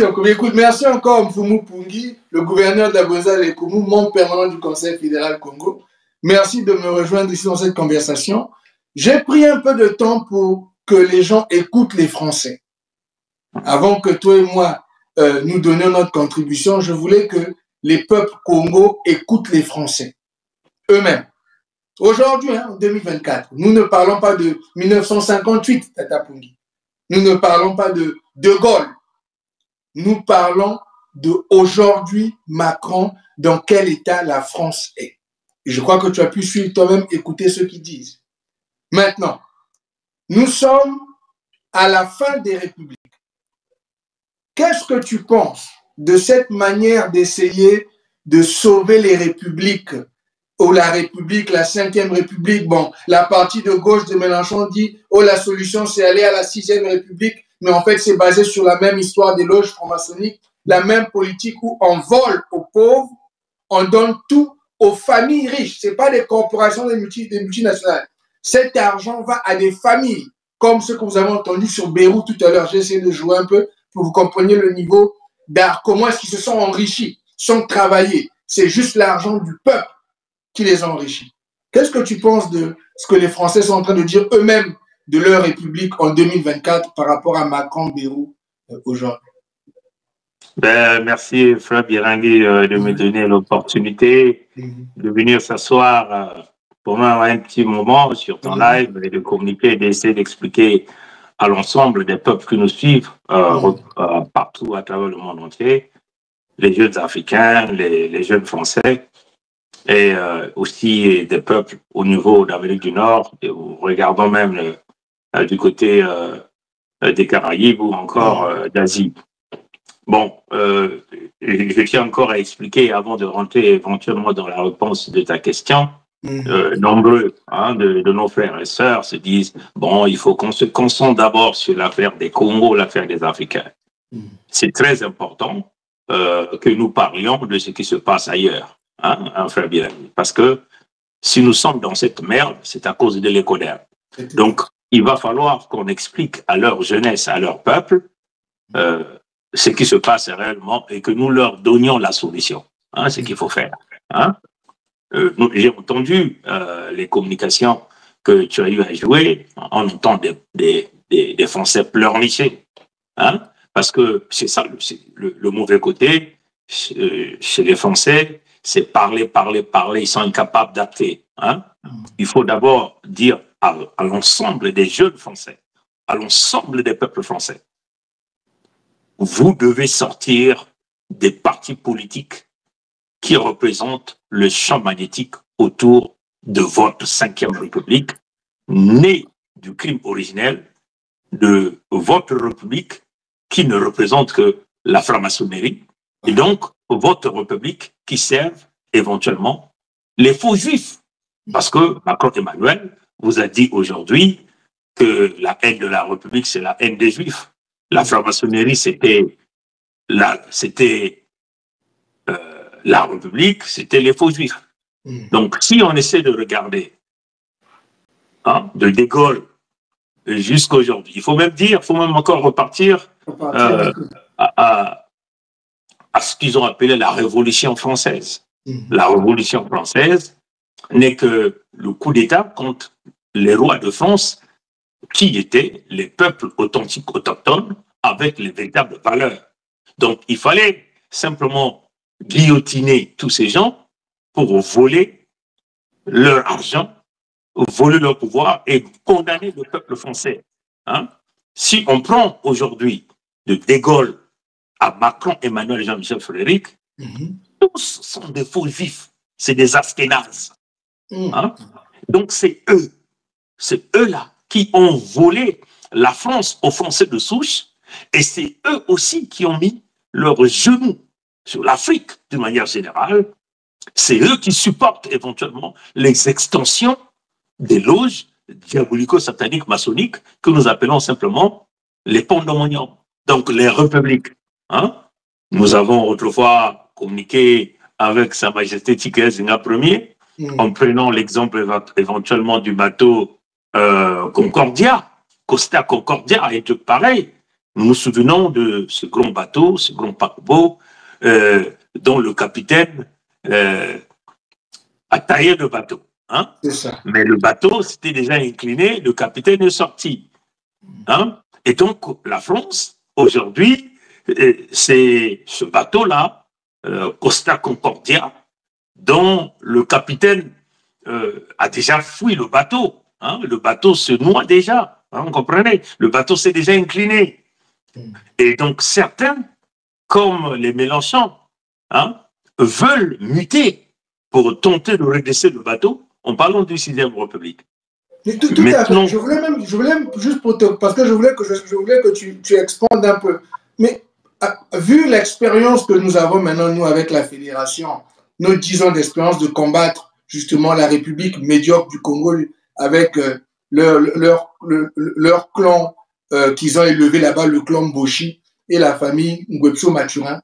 Merci encore. Écoute, merci encore Mfumu Pungi, le gouverneur de la Gonzale-Lekoumou, membre permanent du Conseil fédéral Congo. Merci de me rejoindre ici dans cette conversation. J'ai pris un peu de temps pour que les gens écoutent les Français. Avant que toi et moi nous donnions notre contribution, je voulais que les peuples Congo écoutent les Français eux-mêmes. Aujourd'hui, en 2024, nous ne parlons pas de 1958, Tata Pungi. Nous ne parlons pas de De Gaulle. Nous parlons d'aujourd'hui, Macron, dans quel état la France est. Et je crois que tu as pu suivre toi-même, écouter ceux qui disent. Maintenant, nous sommes à la fin des républiques. Qu'est-ce que tu penses de cette manière d'essayer de sauver les républiques, ou la République, la 5e République? Bon, la partie de gauche de Mélenchon dit « Oh, la solution, c'est aller à la 6e République », mais en fait, c'est basé sur la même histoire des loges franc-maçonniques, la même politique où on vole aux pauvres, on donne tout aux familles riches. Ce n'est pas des corporations, des multinationales. Cet argent va à des familles, comme ce que vous avez entendu sur Beyrouth tout à l'heure. J'ai essayé de jouer un peu pour que vous compreniez le niveau d'art. Comment est-ce qu'ils se sont enrichis sans travailler? C'est juste l'argent du peuple qui les a enrichis. Qu'est-ce que tu penses de ce que les Français sont en train de dire eux-mêmes de leur République en 2024 par rapport à Macron, Beyrouth aujourd'hui? Merci, Frère Birangui, de me donner l'opportunité de venir s'asseoir pour moi un petit moment sur ton live et de communiquer, d'essayer d'expliquer à l'ensemble des peuples qui nous suivent partout à travers le monde entier, les jeunes Africains, les jeunes Français, et aussi des peuples au niveau d'Amérique du Nord, et regardons même du côté des Caraïbes ou encore d'Asie. Bon, je tiens encore à expliquer, avant de rentrer éventuellement dans la réponse de ta question, nombreux de nos frères et sœurs se disent, bon, il faut qu'on se concentre d'abord sur l'affaire des Congo, l'affaire des Africains. C'est très important que nous parlions de ce qui se passe ailleurs, frère Birangui, parce que si nous sommes dans cette merde, c'est à cause de l'économie. Donc, il va falloir qu'on explique à leur jeunesse, à leur peuple, ce qui se passe réellement et que nous leur donnions la solution. Ce qu'il faut faire. J'ai entendu les communications que tu as eu à jouer. On entend des Français pleurnicher. Parce que c'est ça, le mauvais côté chez les Français, c'est parler, parler, parler. Ils sont incapables d'acter. Il faut d'abord dire à l'ensemble des jeunes Français, à l'ensemble des peuples français, vous devez sortir des partis politiques qui représentent le champ magnétique autour de votre 5e République, née du crime originel de votre République qui ne représente que la franc-maçonnerie, et donc votre République qui serve éventuellement les faux juifs. Parce que Macron Emmanuel vous a dit aujourd'hui que la haine de la République, c'est la haine des juifs. La franc-maçonnerie, c'était la République, c'était les faux juifs. Donc, si on essaie de regarder de De Gaulle jusqu'à aujourd'hui, il faut même encore repartir à ce qu'ils ont appelé la Révolution française. La Révolution française n'est que le coup d'État contre les rois de France qui étaient les peuples authentiques autochtones avec les véritables valeurs. Donc, il fallait simplement guillotiner tous ces gens pour voler leur argent, voler leur pouvoir et condamner le peuple français. Si on prend aujourd'hui de De Gaulle à Macron, Emmanuel, Jean-Michel Frédéric, tous sont des faux juifs, c'est des askénazes. Donc, c'est eux-là qui ont volé la France aux Français de souche, et c'est eux aussi qui ont mis leurs genoux sur l'Afrique d'une manière générale. C'est eux qui supportent éventuellement les extensions des loges diabolico-sataniques maçonniques que nous appelons simplement les pandemoniums, donc les républiques. Nous avons autrefois communiqué avec Sa Majesté Tiké Zinga Ier, en prenant l'exemple éventuellement du bateau Concordia, Costa Concordia et tout pareil. nous nous souvenons de ce grand bateau, ce grand paquebot, dont le capitaine a taillé le bateau. Hein? Mais le bateau s'était déjà incliné, le capitaine est sorti. Hein? Et donc, la France, aujourd'hui, c'est ce bateau-là, Costa Concordia, dont le capitaine a déjà fui le bateau. Hein? Le bateau se noie déjà, hein, vous comprenez? Le bateau s'est déjà incliné. Et donc, certains, comme les Mélenchon, hein, veulent muter pour tenter de redresser le bateau en parlant du 6e République. Mais tout à fait. Je voulais même juste pour parce que je voulais que tu expandes un peu. Mais vu l'expérience que nous avons maintenant, nous, avec la Fédération, nos 10 ans d'expérience de combattre justement la République médiocre du Congo avec leur clan qu'ils ont élevé là-bas, le clan Mboshi et la famille Ngwepso Maturin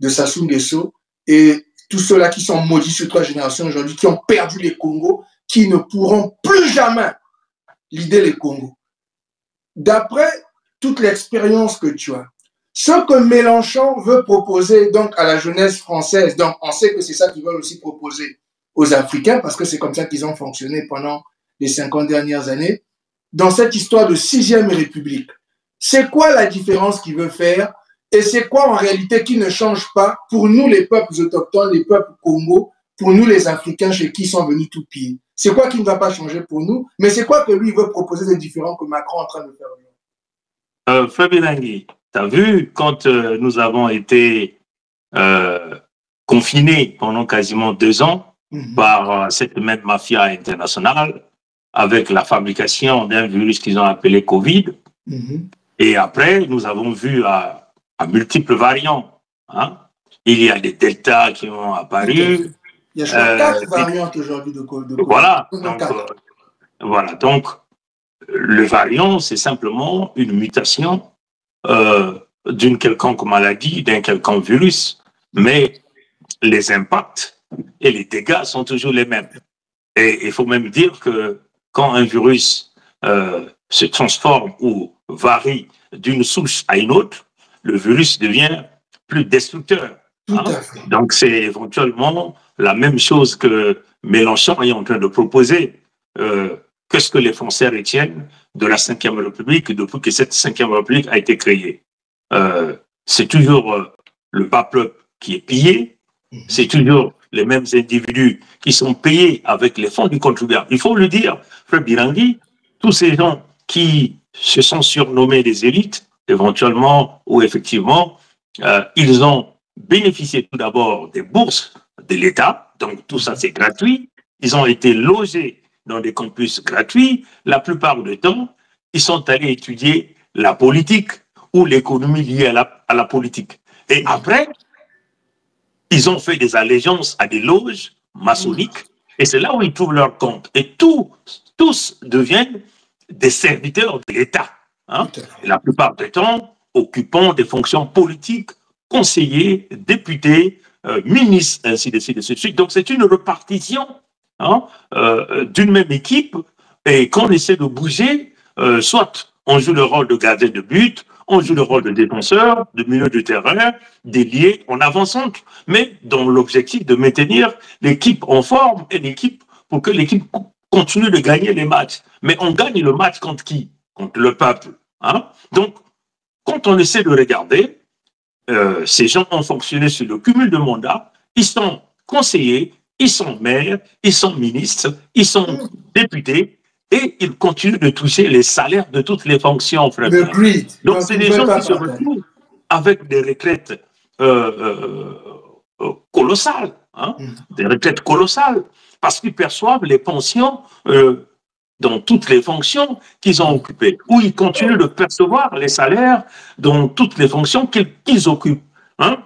de Sassou Nguesso, et tous ceux-là qui sont maudits sur 3 générations aujourd'hui, qui ont perdu les Congos, qui ne pourront plus jamais leader les Congo. D'après toute l'expérience que tu as, ce que Mélenchon veut proposer donc à la jeunesse française, donc on sait que c'est ça qu'ils veulent aussi proposer aux Africains, parce que c'est comme ça qu'ils ont fonctionné pendant les 50 dernières années, dans cette histoire de 6e République. C'est quoi la différence qu'il veut faire et c'est quoi en réalité qui ne change pas pour nous les peuples autochtones, les peuples Congo, pour nous les Africains chez qui sont venus tout piller? C'est quoi qui ne va pas changer pour nous, mais c'est quoi que lui veut proposer de différent que Macron est en train de faire aujourd'hui? Frère Bilangui, tu as vu quand nous avons été confinés pendant quasiment 2 ans par cette même mafia internationale avec la fabrication d'un virus qu'ils ont appelé Covid. Et après, nous avons vu à multiples variants. Hein? Il y a des deltas qui ont apparu. Il y a 4 variantes aujourd'hui de Covid. Voilà. Donc, le variant, c'est simplement une mutation d'une quelconque maladie, d'un quelconque virus. Mais les impacts et les dégâts sont toujours les mêmes. Et il faut même dire que quand un virus se transforme ou varie d'une souche à une autre, le virus devient plus destructeur. Hein? Donc c'est éventuellement la même chose que Mélenchon est en train de proposer. Qu'est-ce que les Français retiennent de la 5e République depuis que cette 5e République a été créée? C'est toujours le bas peuple qui est pillé, c'est toujours les mêmes individus qui sont payés avec les fonds du contribuable. Il faut le dire, Frère Bilangui, tous ces gens qui se sont surnommés des élites, éventuellement ou effectivement, ils ont bénéficié tout d'abord des bourses de l'État, donc tout ça c'est gratuit. Ils ont été logés dans des campus gratuits. La plupart du temps, ils sont allés étudier la politique ou l'économie liée à la politique. Et après, ils ont fait des allégeances à des loges maçonniques et c'est là où ils trouvent leur compte. Et tous deviennent des serviteurs de l'État. Hein? La plupart du temps, occupant des fonctions politiques, conseillers, députés, ministres, ainsi de suite. Donc c'est une répartition hein, d'une même équipe et qu'on essaie de bouger, soit on joue le rôle de gardien de but, on joue le rôle de défenseur, de milieu de terrain, d'ailier, on avance entre, mais dans l'objectif de maintenir l'équipe en forme et l'équipe pour que l'équipe continue de gagner les matchs. Mais on gagne le match contre qui? Contre le peuple. Hein? Donc, quand on essaie de regarder, ces gens ont fonctionné sur le cumul de mandats, ils sont conseillers, ils sont maires, ils sont ministres, ils sont députés, et ils continuent de toucher les salaires de toutes les fonctions. Donc, c'est des gens qui se retrouvent avec des retraites colossales, hein, des retraites colossales, parce qu'ils perçoivent les pensions dans toutes les fonctions qu'ils ont occupées, ou ils continuent de percevoir les salaires dans toutes les fonctions qu'ils occupent. Hein.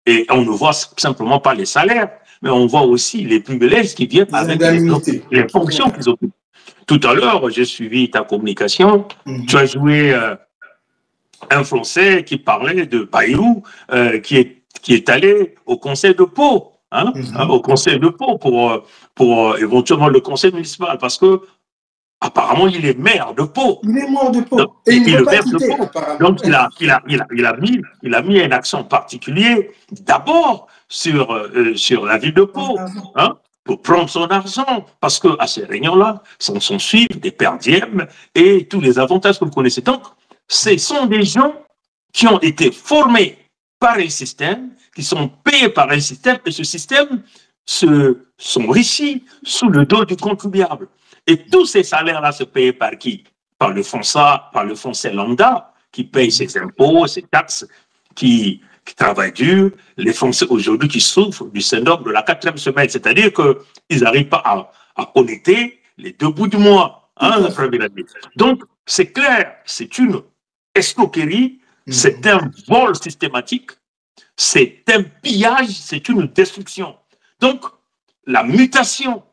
Et on ne voit simplement pas les salaires, mais on voit aussi les privilèges qui viennent avec les fonctions qu'ils occupent. Tout à l'heure, j'ai suivi ta communication. Tu as joué un Français qui parlait de Bayrou, qui est allé au conseil de Pau, hein, au conseil de Pau pour éventuellement le conseil municipal, parce que Apparemment, il est maire de Pau. Il est mort de Pau. Donc, Et il ne est veut le pas maire de quitter, Pau. apparemment. Donc, il a mis un accent particulier d'abord sur la ville de Pau, hein, pour prendre son argent. Parce qu'à ces réunions-là, s'en suivent des perdièmes et tous les avantages que vous connaissez. Donc, ce sont des gens qui ont été formés par un système, qui sont payés par un système, et ce système s'enrichit sous le dos du contribuable. Et tous ces salaires-là se payent par qui? Par le foncier lambda, qui paye ses impôts, ses taxes, qui travaille dur, les Français aujourd'hui qui souffrent du syndrome de la 4e semaine, c'est-à-dire qu'ils n'arrivent pas à connecter les 2 bouts du mois. Hein, la première année. Donc, c'est clair, c'est une escroquerie, c'est un vol systématique, c'est un pillage, c'est une destruction. Donc, la mutation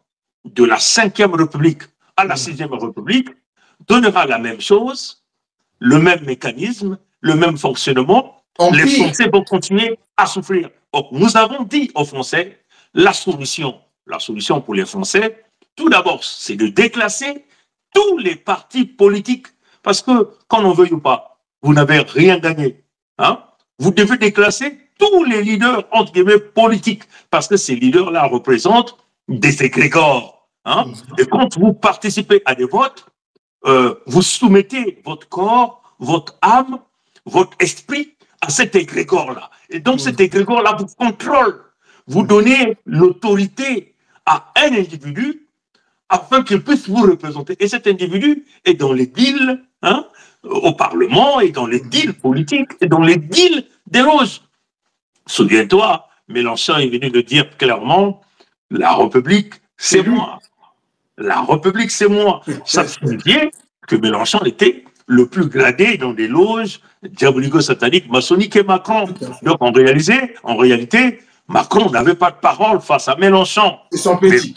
de la 5e République à la 6e République donnera la même chose, le même mécanisme, le même fonctionnement. Les Français vont continuer à souffrir. Donc, nous avons dit aux Français, la solution pour les Français, tout d'abord, c'est de déclasser tous les partis politiques. Parce que, quand on veuille ou pas, vous n'avez rien gagné. Hein? Vous devez déclasser tous les leaders, entre guillemets, politiques. Parce que ces leaders-là représentent des égrégores. Hein? Et quand vous participez à des votes, vous soumettez votre corps, votre âme, votre esprit à cet égrégore-là. Et donc cet égrégore-là vous contrôle. Vous donnez l'autorité à un individu afin qu'il puisse vous représenter. Et cet individu est dans les deals, hein, au Parlement, et dans les deals politiques, et dans les deals des loges. Souviens-toi, Mélenchon est venu de dire clairement, la République, c'est moi. La République, c'est moi. Ça signifiait que Mélenchon était le plus gradé dans des loges diabolico-sataniques, maçonniques et Macron. Donc, en réalité, Macron n'avait pas de parole face à Mélenchon. Et son petit.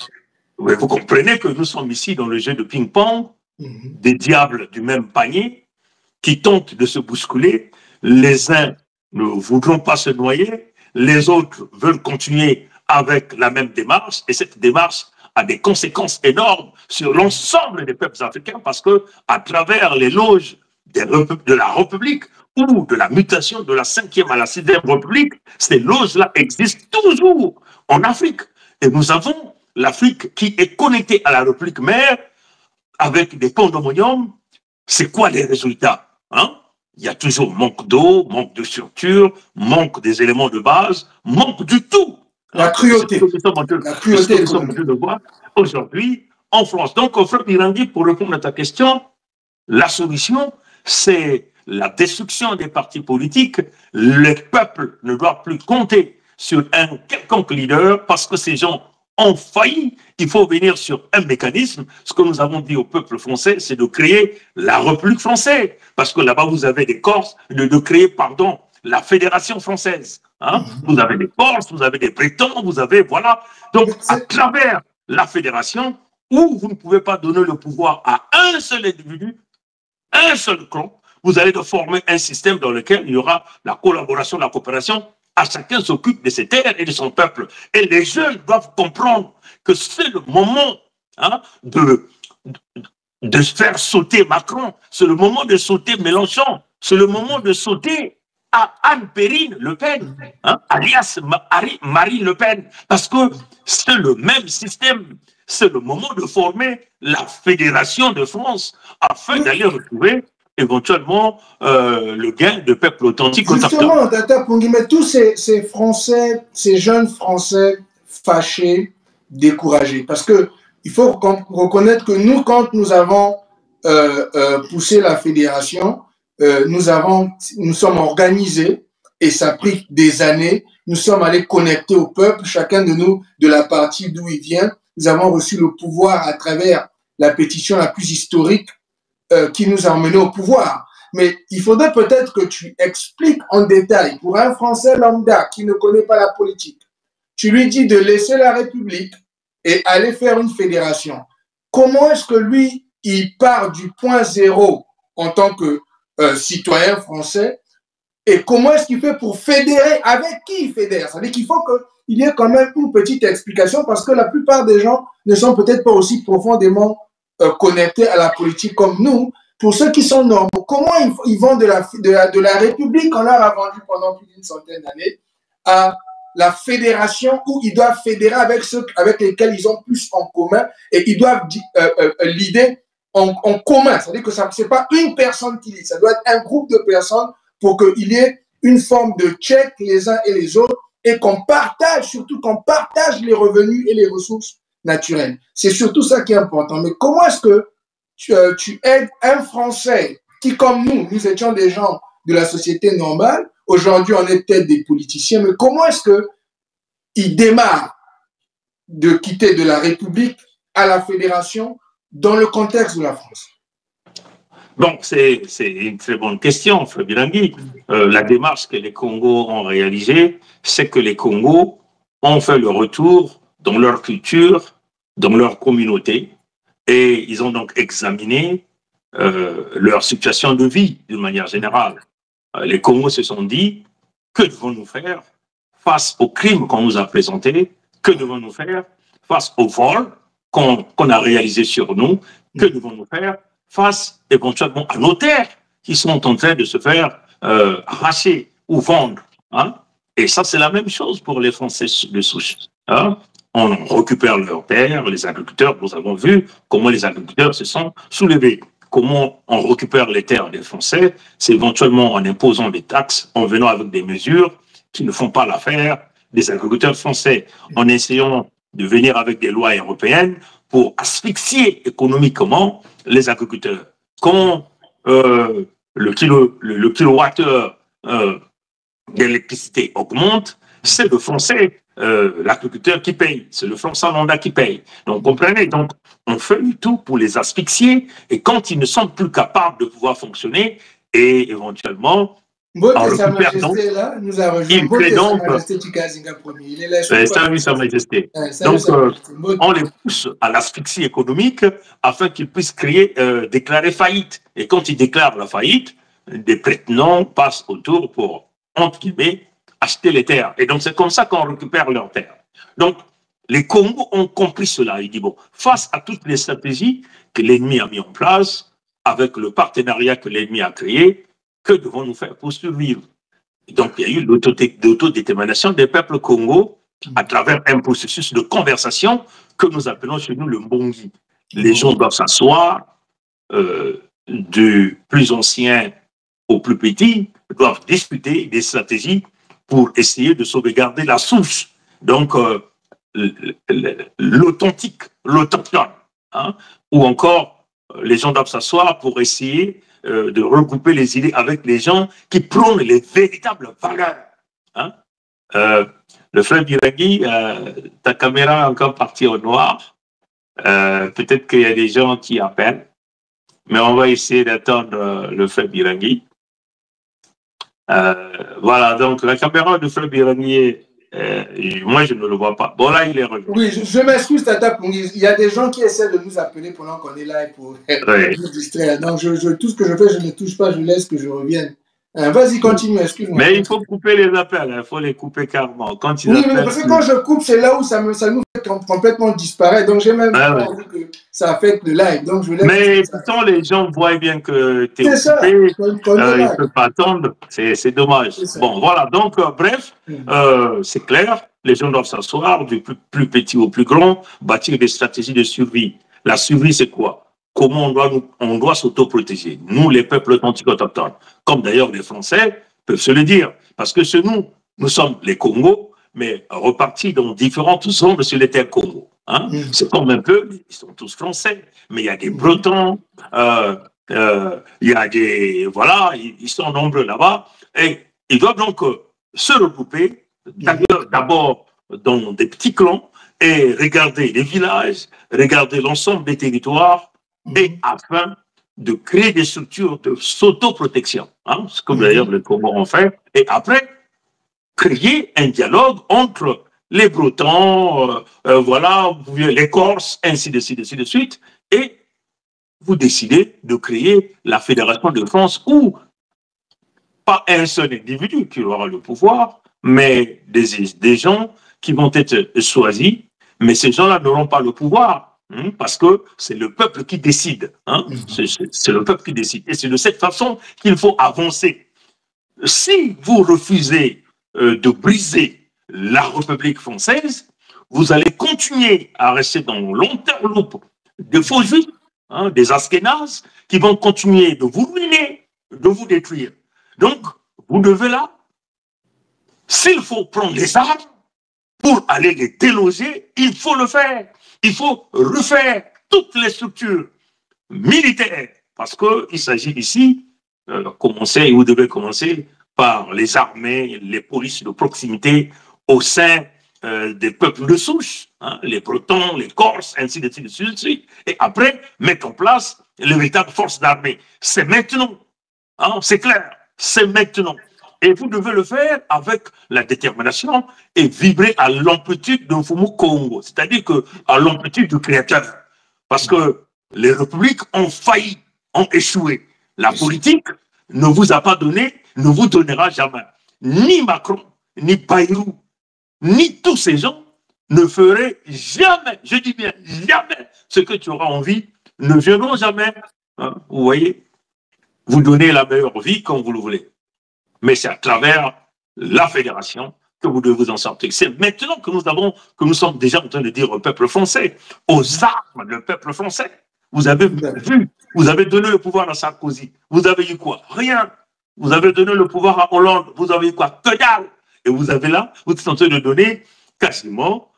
Mais vous comprenez que nous sommes ici dans le jeu de ping-pong, des diables du même panier qui tentent de se bousculer. Les uns ne voudront pas se noyer, les autres veulent continuer avec la même démarche, et cette démarche a des conséquences énormes sur l'ensemble des peuples africains, parce que à travers les loges de la République ou de la mutation de la 5e à la 6e République, ces loges-là existent toujours en Afrique. Et nous avons l'Afrique qui est connectée à la République mère avec des condominiums. C'est quoi les résultats? Hein? Il y a toujours manque d'eau, manque de structure, manque des éléments de base, manque du tout. La cruauté. La cruauté nous sommes en train de voir aujourd'hui en France. Donc, Frère Birangui, pour répondre à ta question, la solution, c'est la destruction des partis politiques. Le peuple ne doit plus compter sur un quelconque leader parce que ces gens ont failli. Il faut venir sur un mécanisme. Ce que nous avons dit au peuple français, c'est de créer la République française. Parce que là-bas, vous avez des Corses, de créer, pardon, la Fédération française. Hein? Vous avez des Corses, vous avez des Bretons, vous avez, voilà. Donc, à travers la fédération, où vous ne pouvez pas donner le pouvoir à un seul individu, un seul clan, vous allez former un système dans lequel il y aura la collaboration, la coopération, à chacun s'occupe de ses terres et de son peuple. Et les jeunes doivent comprendre que c'est le moment, hein, de faire sauter Macron, c'est le moment de sauter Mélenchon, c'est le moment de sauter à Anne-Perrine Le Pen, hein, alias Marie Le Pen, parce que c'est le même système. C'est le moment de former la Fédération de France afin d'aller retrouver éventuellement le gain de peuple authentique. Justement, Tata Pongime, tous ces Français, ces jeunes Français fâchés, découragés, parce qu'il faut reconnaître que nous, quand nous avons poussé la fédération, nous sommes organisés, et ça a pris des années, nous sommes allés connecter au peuple, chacun de nous, de la partie d'où il vient, nous avons reçu le pouvoir à travers la pétition la plus historique qui nous a emmenés au pouvoir. Mais il faudrait peut-être que tu expliques en détail, pour un Français lambda qui ne connaît pas la politique, tu lui dis de laisser la République et aller faire une fédération. Comment est-ce que lui, il part du point zéro en tant que citoyen français, et comment est-ce qu'il fait pour fédérer? Avec qui il fédère? Ça veut dire qu'il faut qu'il y ait quand même une petite explication, parce que la plupart des gens ne sont peut-être pas aussi profondément connectés à la politique comme nous. Pour ceux qui sont normaux, comment ils vont de la République qu'on leur a vendue pendant plus d'une centaine d'années à la fédération où ils doivent fédérer avec ceux avec lesquels ils ont plus en commun et ils doivent l'idée en commun. C'est-à-dire que ce n'est pas une personne qui lit, ça doit être un groupe de personnes pour qu'il y ait une forme de check les uns et les autres et qu'on partage, surtout qu'on partage les revenus et les ressources naturelles. C'est surtout ça qui est important. Mais comment est-ce que tu aides un Français qui, comme nous étions des gens de la société normale, aujourd'hui on est peut-être des politiciens, mais comment est-ce qu'il démarre de quitter de la République à la fédération dans le contexte de la France? Donc, c'est une très bonne question, Frère Birangui. La démarche que les Congos ont réalisée, c'est que les Congos ont fait le retour dans leur culture, dans leur communauté, et ils ont donc examiné leur situation de vie d'une manière générale. Les Congos se sont dit, que devons-nous faire face aux crimes qu'on nous a présentés? Que devons-nous faire face au vol qu'on a réalisé sur nous? Que devons-nous faire face éventuellement à nos terres qui sont en train de se faire arracher ou vendre, hein? Et ça, c'est la même chose pour les Français de souche, hein? On récupère leurs terres, les agriculteurs, nous avons vu comment les agriculteurs se sont soulevés. Comment on récupère les terres des Français? C'est éventuellement en imposant des taxes, en venant avec des mesures qui ne font pas l'affaire des agriculteurs français, en essayant de venir avec des lois européennes pour asphyxier économiquement les agriculteurs. Quand le kilowattheure d'électricité augmente, c'est le Français, l'agriculteur qui paye, c'est le Français lambda qui paye. Donc, comprenez, donc, on fait du tout pour les asphyxier, et quand ils ne sont plus capables de pouvoir fonctionner, et éventuellement, Sa Majesté, là, nous a rejoint. Sa Majesté Chikazinga Premier. Il est là. Salut, Sa Majesté. Donc, on les pousse à l'asphyxie économique afin qu'ils puissent déclarer faillite. Et quand ils déclarent la faillite, des prétenants passent autour pour, entre guillemets, acheter les terres. Et donc, c'est comme ça qu'on récupère leurs terres. Donc, les Congos ont compris cela. Ils disent, bon, face à toutes les stratégies que l'ennemi a mis en place, avec le partenariat que l'ennemi a créé, que devons-nous faire pour survivre? Et donc, il y a eu l'autodétermination des peuples Congo à travers un processus de conversation que nous appelons chez nous le Mbongi. Les gens doivent s'asseoir, du plus ancien au plus petit, doivent discuter des stratégies pour essayer de sauvegarder la souche. Donc, l'authentique, l'autochtone, hein, ou encore les gens doivent s'asseoir pour essayer de regrouper les idées avec les gens qui prônent les véritables valeurs. Hein. Le frère Birangui, ta caméra est encore partie au noir. Peut-être qu'il y a des gens qui appellent, mais on va essayer d'attendre le frère Birangui. Voilà, donc la caméra du frère Birangui, moi je ne le vois pas. Bon, là il est revenu. Oui, je m'excuse, Tata Pungi. Il y a des gens qui essaient de nous appeler pendant qu'on est là pour nous distraire. Donc tout ce que je fais, je ne touche pas, je laisse que je revienne. Vas-y, continue, excuse-moi. Mais il faut couper les appels, il faut les couper carrément. Quand ils oui, appellent, mais parce que quand je coupe, c'est là où ça nous fait complètement disparaître. Donc j'ai même pas envie que ça affecte le live. Donc, je laisse. Mais pourtant, les gens voient bien que tu es occupé, ils ne peuvent pas attendre. C'est dommage. Bon, voilà. Donc, bref, c'est clair. Les gens doivent s'asseoir, du plus petit au plus grand, bâtir des stratégies de survie. La survie, c'est quoi? Comment on doit s'autoprotéger, nous, les peuples authentiques autochtones, comme d'ailleurs les Français peuvent se le dire. Parce que chez nous, nous sommes les Congos, mais repartis dans différentes zones sur les terres Congo. Hein? C'est comme un peu, ils sont tous français, mais il y a des Bretons, il y a des... Voilà, ils sont nombreux là-bas, et ils doivent donc se regrouper, d'abord dans des petits clans, et regarder les villages, regarder l'ensemble des territoires, et afin de créer des structures de s'autoprotection, hein, ce que d'ailleurs les Congos ont fait, et après, créer un dialogue entre les Bretons, voilà, les Corses, ainsi de suite, et vous décidez de créer la Fédération de France où pas un seul individu qui aura le pouvoir, mais des gens qui vont être choisis, mais ces gens-là n'auront pas le pouvoir. parce que c'est le peuple qui décide. C'est le peuple qui décide. Et c'est de cette façon qu'il faut avancer. Si vous refusez de briser la République française, vous allez continuer à rester dans l'enterloupe de faux juifs, des askénazes, qui vont continuer de vous ruiner, de vous détruire. Donc, vous devez là, s'il faut prendre les armes pour aller les déloger, il faut le faire. Il faut refaire toutes les structures militaires, parce qu'il s'agit ici, vous devez commencer par les armées, les polices de proximité au sein des peuples de souche, les Bretons, les Corses, ainsi de suite, et après mettre en place les véritables forces d'armée. C'est maintenant, c'est clair, c'est maintenant. Et vous devez le faire avec la détermination et vibrer à l'amplitude de Mfumu Congo, c'est-à-dire à l'amplitude du Créateur. Parce que les républiques ont failli, ont échoué. La politique ne vous a pas donné, ne vous donnera jamais. Ni Macron, ni Bayrou, ni tous ces gens ne feraient jamais, je dis bien jamais, ce que tu auras envie, ne viendront jamais, vous voyez, vous donner la meilleure vie comme vous le voulez. Mais c'est à travers la fédération que vous devez vous en sortir. C'est maintenant que nous sommes déjà en train de dire au peuple français, aux armes du peuple français. Vous avez vu, vous avez donné le pouvoir à Sarkozy. Vous avez eu quoi? Rien. Vous avez donné le pouvoir à Hollande. Vous avez eu quoi? Que dalle. Et vous avez là, vous êtes en train de donner quasiment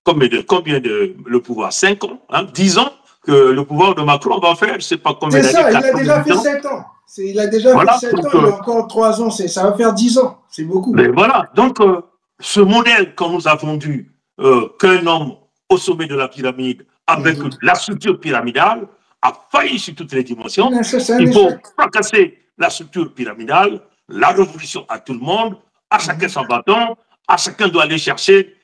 combien de le pouvoir? 5 ans, 10 ans que le pouvoir de Macron va faire. Je ne sais pas combien d'années. C'est ça, il a déjà fait 7 ans. Il a déjà fait 7 ans, il a encore 3 ans, ça va faire 10 ans. C'est beaucoup. Mais voilà, donc ce modèle qu'on nous a vendu, qu'un homme au sommet de la pyramide, avec la structure pyramidale, a failli sur toutes les dimensions. Il faut fracasser la structure pyramidale, la révolution à tout le monde, à chacun son bâton, à chacun doit aller chercher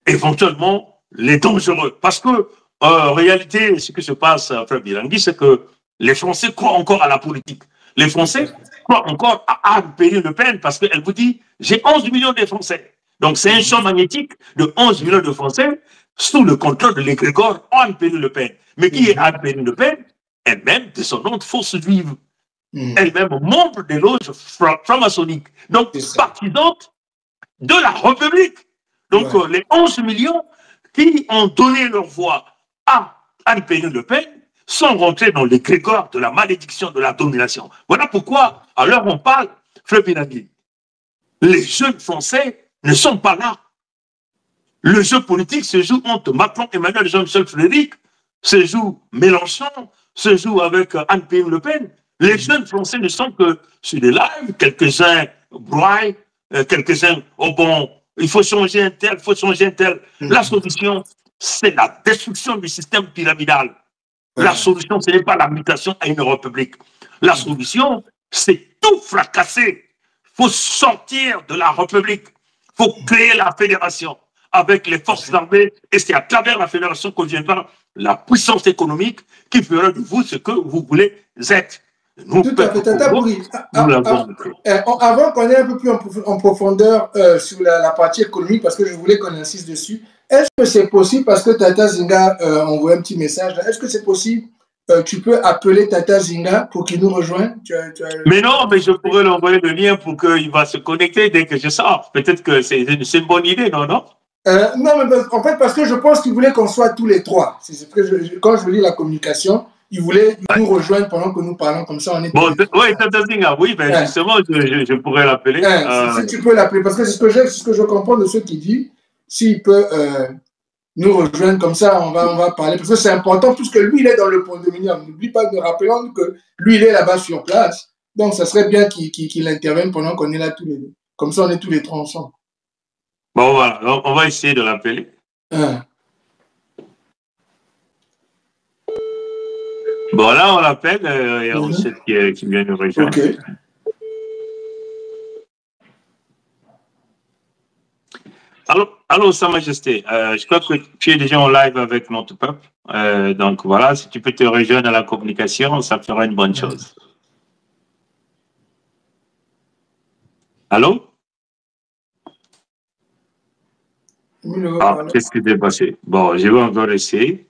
éventuellement les dangereux. Parce que, en réalité, ce qui se passe, frère Bilangui, c'est que les Français croient encore à la politique. Les Français croient encore à Anne-Péry Le Pen parce qu'elle vous dit, j'ai 11 millions de Français. Donc c'est un champ magnétique de 11 millions de Français sous le contrôle de l'égrégore Anne-Péry Le Pen. Mais qui est Anne-Péry Le Pen? Elle-même de son nom de force juive. Elle-même membre des loges franc-maçonniques. Donc partisante de la République. Donc les 11 millions qui ont donné leur voix à Anne-Péry Le Pen sont rentrés dans l'égrégore de la malédiction de la domination. Voilà pourquoi, à l'heure où on parle, Frère Binagui, les jeunes Français ne sont pas là. Le jeu politique se joue entre Macron, Emmanuel, Jean-Michel Frédéric, se joue Mélenchon, se joue avec Anne-Péry Le Pen. Les jeunes Français ne sont que sur des lives, quelques-uns broient, quelques-uns, oh bon, il faut changer un tel, il faut changer un tel. La solution, c'est la destruction du système pyramidal. La solution, ce n'est pas la mutation à une république. La solution, c'est tout fracasser. Il faut sortir de la république. Il faut créer la fédération avec les forces armées. Et c'est à travers la fédération que viendra la puissance économique qui fera de vous ce que vous voulez être. Nous, tout à fait, Tata Bouri. Avant qu'on ait un peu plus en profondeur sur la partie économique, parce que je voulais qu'on insiste dessus, est-ce que c'est possible, parce que Tata Zinga envoie un petit message, est-ce que c'est possible, tu peux appeler Tata Zinga pour qu'il nous rejoigne? Mais non, mais je pourrais lui envoyer le lien pour qu'il va se connecter dès que je sors. Peut-être que c'est une bonne idée, non? Non, mais en fait, parce que je pense qu'il voulait qu'on soit tous les trois. Quand je lis la communication, il voulait nous rejoindre pendant que nous parlons comme ça. On est oui, Tata Zinga, oui, ben justement, je pourrais l'appeler. Si tu peux l'appeler, parce que c'est ce que je comprends de ce qu'il dit. S'il peut nous rejoindre comme ça, on va parler. Parce que c'est important, puisque lui, il est dans le condominium. N'oublie pas de rappeler que lui, il est là-bas sur place. Donc, ça serait bien qu'il intervienne pendant qu'on est là tous les deux. Comme ça, on est tous les trois ensemble. Bon, voilà. Donc, on va essayer de l'appeler. Bon, là, on l'appelle. Il y a Rochette qui vient nous rejoindre. Okay. Allô, Sa Majesté. Je crois que tu es déjà en live avec notre peuple. Donc, voilà, si tu peux te rejoindre à la communication, ça fera une bonne chose. Allô? Ah, qu'est-ce qui s'est passé? Bon, je vais encore essayer.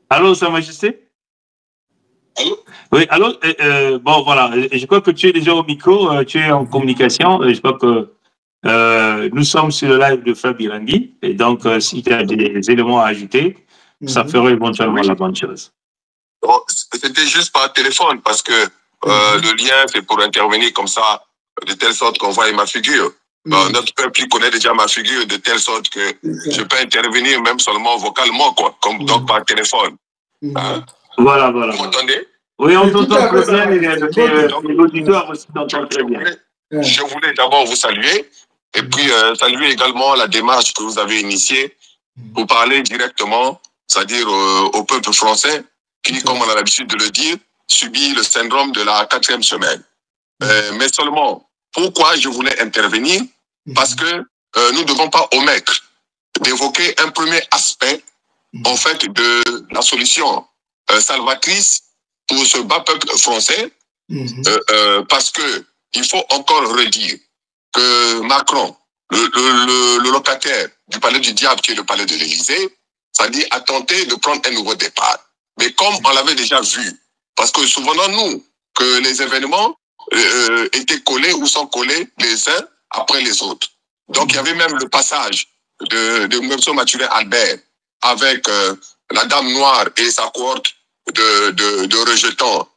Allô, Sa Majesté? Allô? Oui, allô? Bon, voilà, je crois que tu es déjà au micro, tu es en communication. Je crois que nous sommes sur le live de Frère Birangui. Et donc, si tu as des éléments à ajouter, ça ferait éventuellement la bonne chose. Bon, c'était juste par téléphone parce que le lien, c'est pour intervenir comme ça, de telle sorte qu'on voit ma figure. Bon, notre peuple il connaît déjà ma figure de telle sorte que je peux intervenir même seulement vocalement, quoi, comme donc par téléphone. Hein? Voilà, voilà. Vous m'entendez? Oui, on t'entend très bien et l'auditoire aussi t'entend très bien. Je voulais d'abord vous saluer et puis saluer également la démarche que vous avez initiée pour parler directement, c'est-à-dire au peuple français qui, comme on a l'habitude de le dire, subit le syndrome de la 4e semaine. Mais seulement, pourquoi je voulais intervenir? Parce que nous ne devons pas omettre d'évoquer un premier aspect en fait de la solution salvatrice pour ce bas peuple français, parce que il faut encore redire que Macron, le locataire du palais du diable qui est le palais de l'Élysée, c'est-à-dire a tenté de prendre un nouveau départ. Mais comme on l'avait déjà vu, parce que souvenons-nous que les événements étaient collés ou sont collés les uns après les autres. Donc il y avait même le passage de M. Mathurin Albert avec la Dame Noire et sa cohorte de rejetants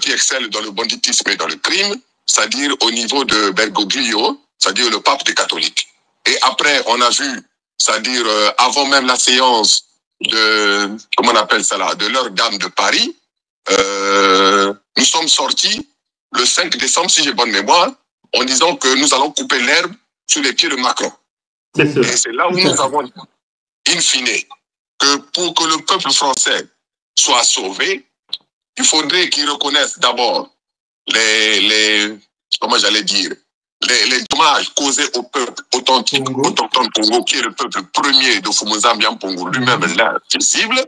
qui excellent dans le banditisme et dans le crime, c'est-à-dire au niveau de Bergoglio, c'est-à-dire le pape des catholiques. Et après, on a vu, c'est-à-dire avant même la séance de, comment on appelle ça là, de leur Dame de Paris, nous sommes sortis le 5 décembre, si j'ai bonne mémoire, en disant que nous allons couper l'herbe sous les pieds de Macron. Et c'est là où nous avons dit, in fine, que pour que le peuple français soit sauvé, il faudrait qu'il reconnaisse d'abord comment j'allais dire, les dommages causés au peuple authentique, autochtone Congo, qui est le peuple premier de Fumuzambian Pongo, lui-même l'invisible,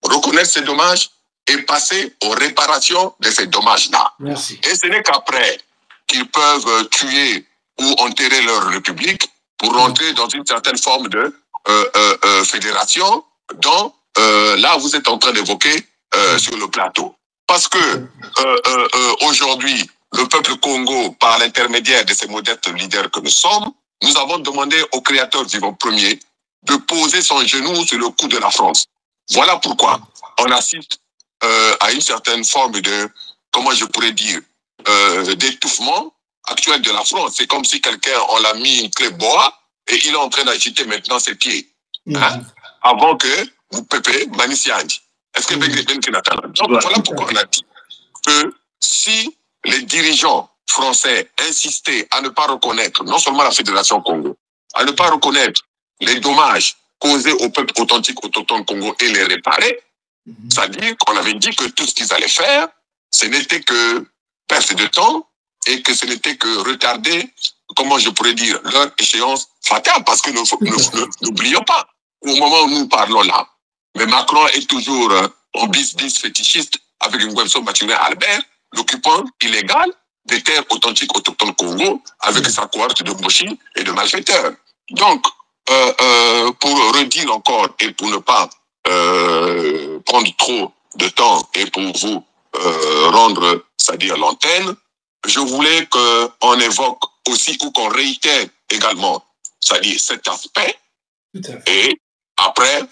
reconnaître ces dommages et passer aux réparations de ces dommages-là. Et ce n'est qu'après qu'ils peuvent tuer ou enterrer leur république pour rentrer dans une certaine forme de fédération dont là vous êtes en train d'évoquer sur le plateau. Parce que aujourd'hui, le peuple Congo, par l'intermédiaire de ces modestes leaders que nous sommes, nous avons demandé au créateur vivant premier de poser son genou sur le cou de la France. Voilà pourquoi on assiste à une certaine forme de, comment je pourrais dire, d'étouffement actuel de la France. C'est comme si quelqu'un, on l'a mis une clé bois et il est en train d'agiter maintenant ses pieds. Hein? Avant que vous pépez Manisianji. Est-ce que donc voilà pourquoi on a dit que si les dirigeants français insistaient à ne pas reconnaître non seulement la Fédération Congo, à ne pas reconnaître les dommages causés au peuple authentique autochtone Congo et les réparer, c'est-à-dire qu'on avait dit que tout ce qu'ils allaient faire, ce n'était que perte de temps et que ce n'était que retarder, comment je pourrais dire, leur échéance fatale, parce que n'oublions pas, au moment où nous parlons là, mais Macron est toujours en bis fétichiste avec une Nguemso Mathurin Albert, l'occupant illégal des terres authentiques autochtones Congo avec sa cohorte de mochis et de malfaiteurs. Donc, pour redire encore et pour ne pas prendre trop de temps et pour vous rendre, c'est-à-dire l'antenne, je voulais qu'on évoque aussi ou qu'on réitère également, c'est-à-dire cet aspect. Et après,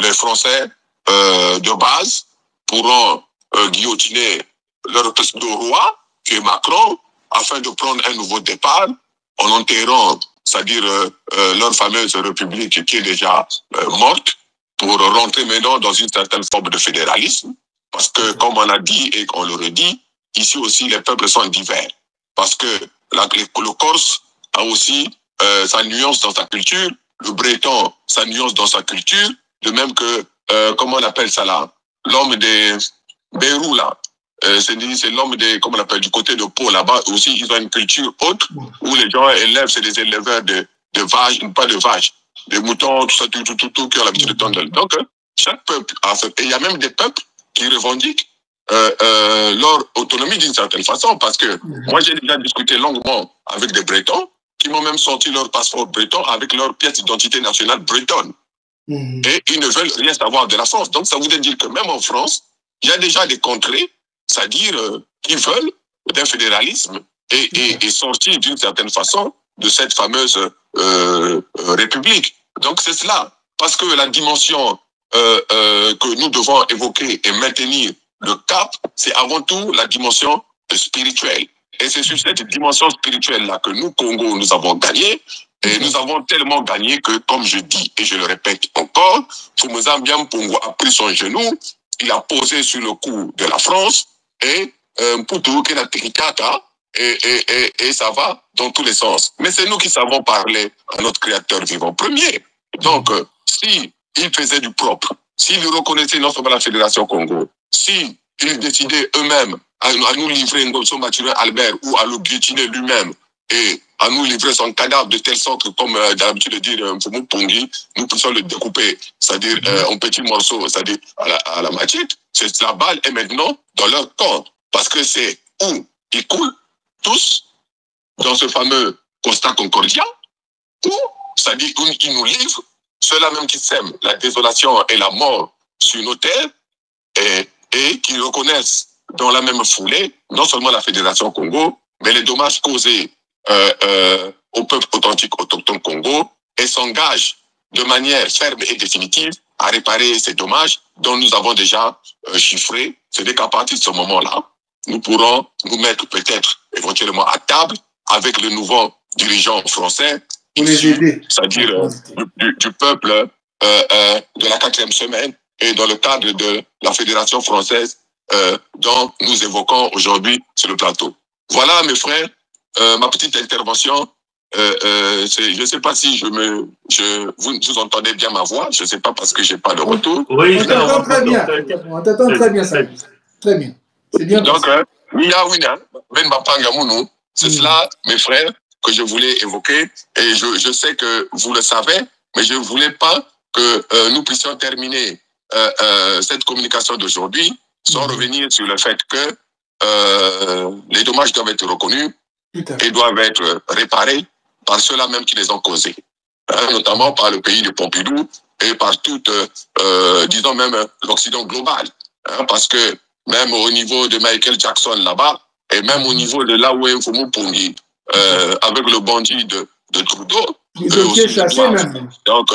les Français de base pourront guillotiner leur roi, qui est Macron, afin de prendre un nouveau départ en enterrant, c'est-à-dire leur fameuse république qui est déjà morte, pour rentrer maintenant dans une certaine forme de fédéralisme. Parce que, comme on a dit et qu'on le redit, ici aussi les peuples sont divers. Parce que le Corse a aussi sa nuance dans sa culture, le Breton sa nuance dans sa culture, de même que, comment on appelle ça là, l'homme des Bérou là, c'est l'homme des, comment on appelle, du côté de Pau là-bas aussi, ils ont une culture autre, où les gens élèvent, c'est des éleveurs de vaches, pas de vaches, des moutons, tout ça, tout, qui ont l'habitude de tendre. Donc, chaque peuple a fait, et il y a même des peuples qui revendiquent leur autonomie d'une certaine façon, parce que moi j'ai déjà discuté longuement avec des Bretons qui m'ont même sorti leur passeport breton avec leur pièce d'identité nationale bretonne. Et ils ne veulent rien savoir de la France. Donc, ça voudrait dire que même en France, il y a déjà des contrées, c'est-à-dire qui veulent d'un fédéralisme et sortir d'une certaine façon de cette fameuse république. Donc, c'est cela. Parce que la dimension que nous devons évoquer et maintenir le cap, c'est avant tout la dimension spirituelle. Et c'est sur cette dimension spirituelle-là que nous, Congo, nous avons gagné. Et nous avons tellement gagné que, comme je dis et je le répète encore, Fumeza Mpongo a pris son genou, il a posé sur le cou de la France et et ça va dans tous les sens. Mais c'est nous qui savons parler à notre créateur vivant premier. Donc, si ils faisaient du propre, s'ils reconnaissaient non seulement la Fédération Congo, s'ils décidaient eux-mêmes à nous livrer Ngolso Mathurin Albert ou à le guillotiner lui-même et à nous livrer son cadavre de telle sorte que, comme d'habitude de dire Mfumu Pongi, nous puissions le découper, c'est-à-dire en petits morceaux, c'est-à-dire à la machette, la balle est maintenant dans leur corps. Parce que c'est où ils coulent tous dans ce fameux constat Concordia, où, c'est-à-dire qu'ils nous livrent, ceux-là même qui sèment la désolation et la mort sur nos terres et qui reconnaissent dans la même foulée, non seulement la Fédération Congo, mais les dommages causés au peuple authentique autochtone Congo et s'engagent de manière ferme et définitive à réparer ces dommages dont nous avons déjà chiffré. C'est qu'à partir de ce moment-là, nous pourrons nous mettre peut-être éventuellement à table avec le nouveau dirigeant français, c'est-à-dire du peuple de la 4e semaine et dans le cadre de la Fédération française dont nous évoquons aujourd'hui sur le plateau. Voilà, mes frères, ma petite intervention. Je ne sais pas si vous entendez bien ma voix. Je ne sais pas parce que je n'ai pas de retour. Oui, on t'entend très bien. On t'entend très bien, ça. Très bien. C'est bien. Donc, c'est cela, mes frères, que je voulais évoquer. Et je sais que vous le savez, mais je ne voulais pas que nous puissions terminer cette communication d'aujourd'hui sans revenir sur le fait que les dommages doivent être reconnus et doivent être réparés par ceux-là même qui les ont causés, notamment par le pays de Pompidou et par tout, disons même, l'Occident global. Parce que même au niveau de Michael Jackson là-bas, et même au niveau de là où est Mfumu Pongi, avec le bandit de Trudeau, donc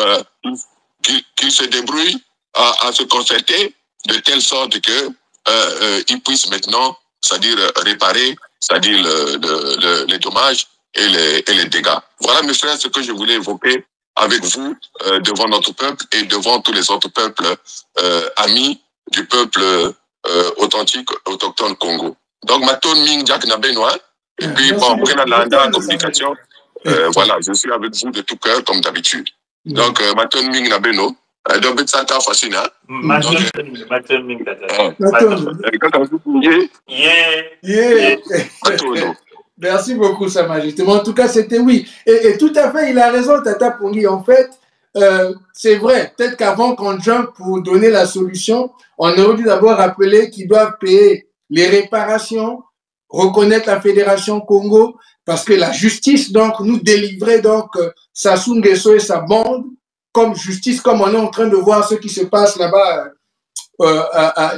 qu'ils se débrouillent à se concerter de telle sorte que ils puissent maintenant, c'est-à-dire réparer, c'est-à-dire les dommages et les dégâts. Voilà, mes frères, ce que je voulais évoquer avec vous devant notre peuple et devant tous les autres peuples amis du peuple authentique, autochtone Congo. Donc, Maton Ming Jack Nabenois, et puis, bon, Brena Landa, communication, voilà, je suis avec vous de tout cœur, comme d'habitude. Donc, Maton Ming Nabeno, donc, Santa Fascina. Maton Ming Tata. Merci beaucoup, Sa Majesté. Mais en tout cas, c'était oui. Et tout à fait, il a raison, Tata Pongi. En fait, c'est vrai. Peut-être qu'avant qu'on jump pour donner la solution, on aurait dû d'abord rappeler qu'ils doivent payer les réparations, reconnaître la Fédération Congo, parce que la justice, donc, nous délivrait donc Sassou Nguesso et sa bande comme justice, comme on est en train de voir ce qui se passe là-bas,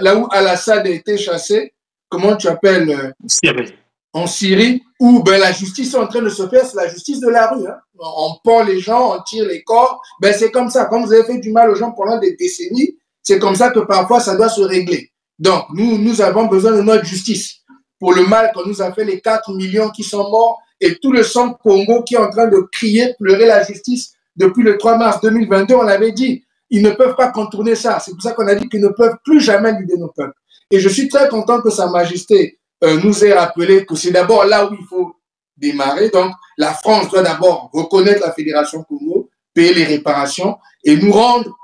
là où Al-Assad a été chassé. Comment tu appelles en Syrie, où ben, la justice est en train de se faire, c'est la justice de la rue. Hein. On pend les gens, on tire les corps. Ben, c'est comme ça. Quand vous avez fait du mal aux gens pendant des décennies, c'est comme ça que parfois ça doit se régler. Donc, nous avons besoin de notre justice pour le mal qu'on nous a fait, les 4 millions qui sont morts et tout le sang Congo qui est en train de crier, pleurer la justice depuis le 3 mars 2022. On l'avait dit, ils ne peuvent pas contourner ça. C'est pour ça qu'on a dit qu'ils ne peuvent plus jamais guider nos peuples. Et je suis très content que Sa Majesté nous ait rappelé que c'est d'abord là où il faut démarrer. Donc, la France doit d'abord reconnaître la Fédération Congo, payer les réparations et nous rendre,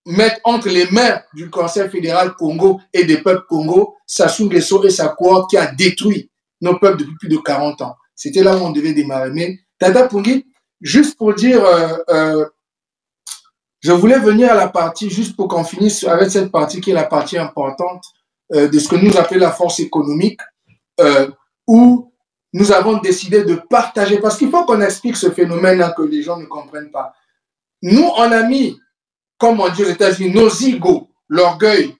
mettre entre les mains du Conseil fédéral Congo et des peuples Congo, Sassou Nguesso et sa cohorte qui a détruit nos peuples depuis plus de 40 ans. C'était là où on devait démarrer. Mais Tata Pongi, juste pour dire, je voulais venir à la partie, juste pour qu'on finisse avec cette partie qui est la partie importante de ce que nous appelons la force économique, où nous avons décidé de partager, parce qu'il faut qu'on explique ce phénomène-là que les gens ne comprennent pas. Nous, on a mis, comme on dit aux États-Unis, nos égos, l'orgueil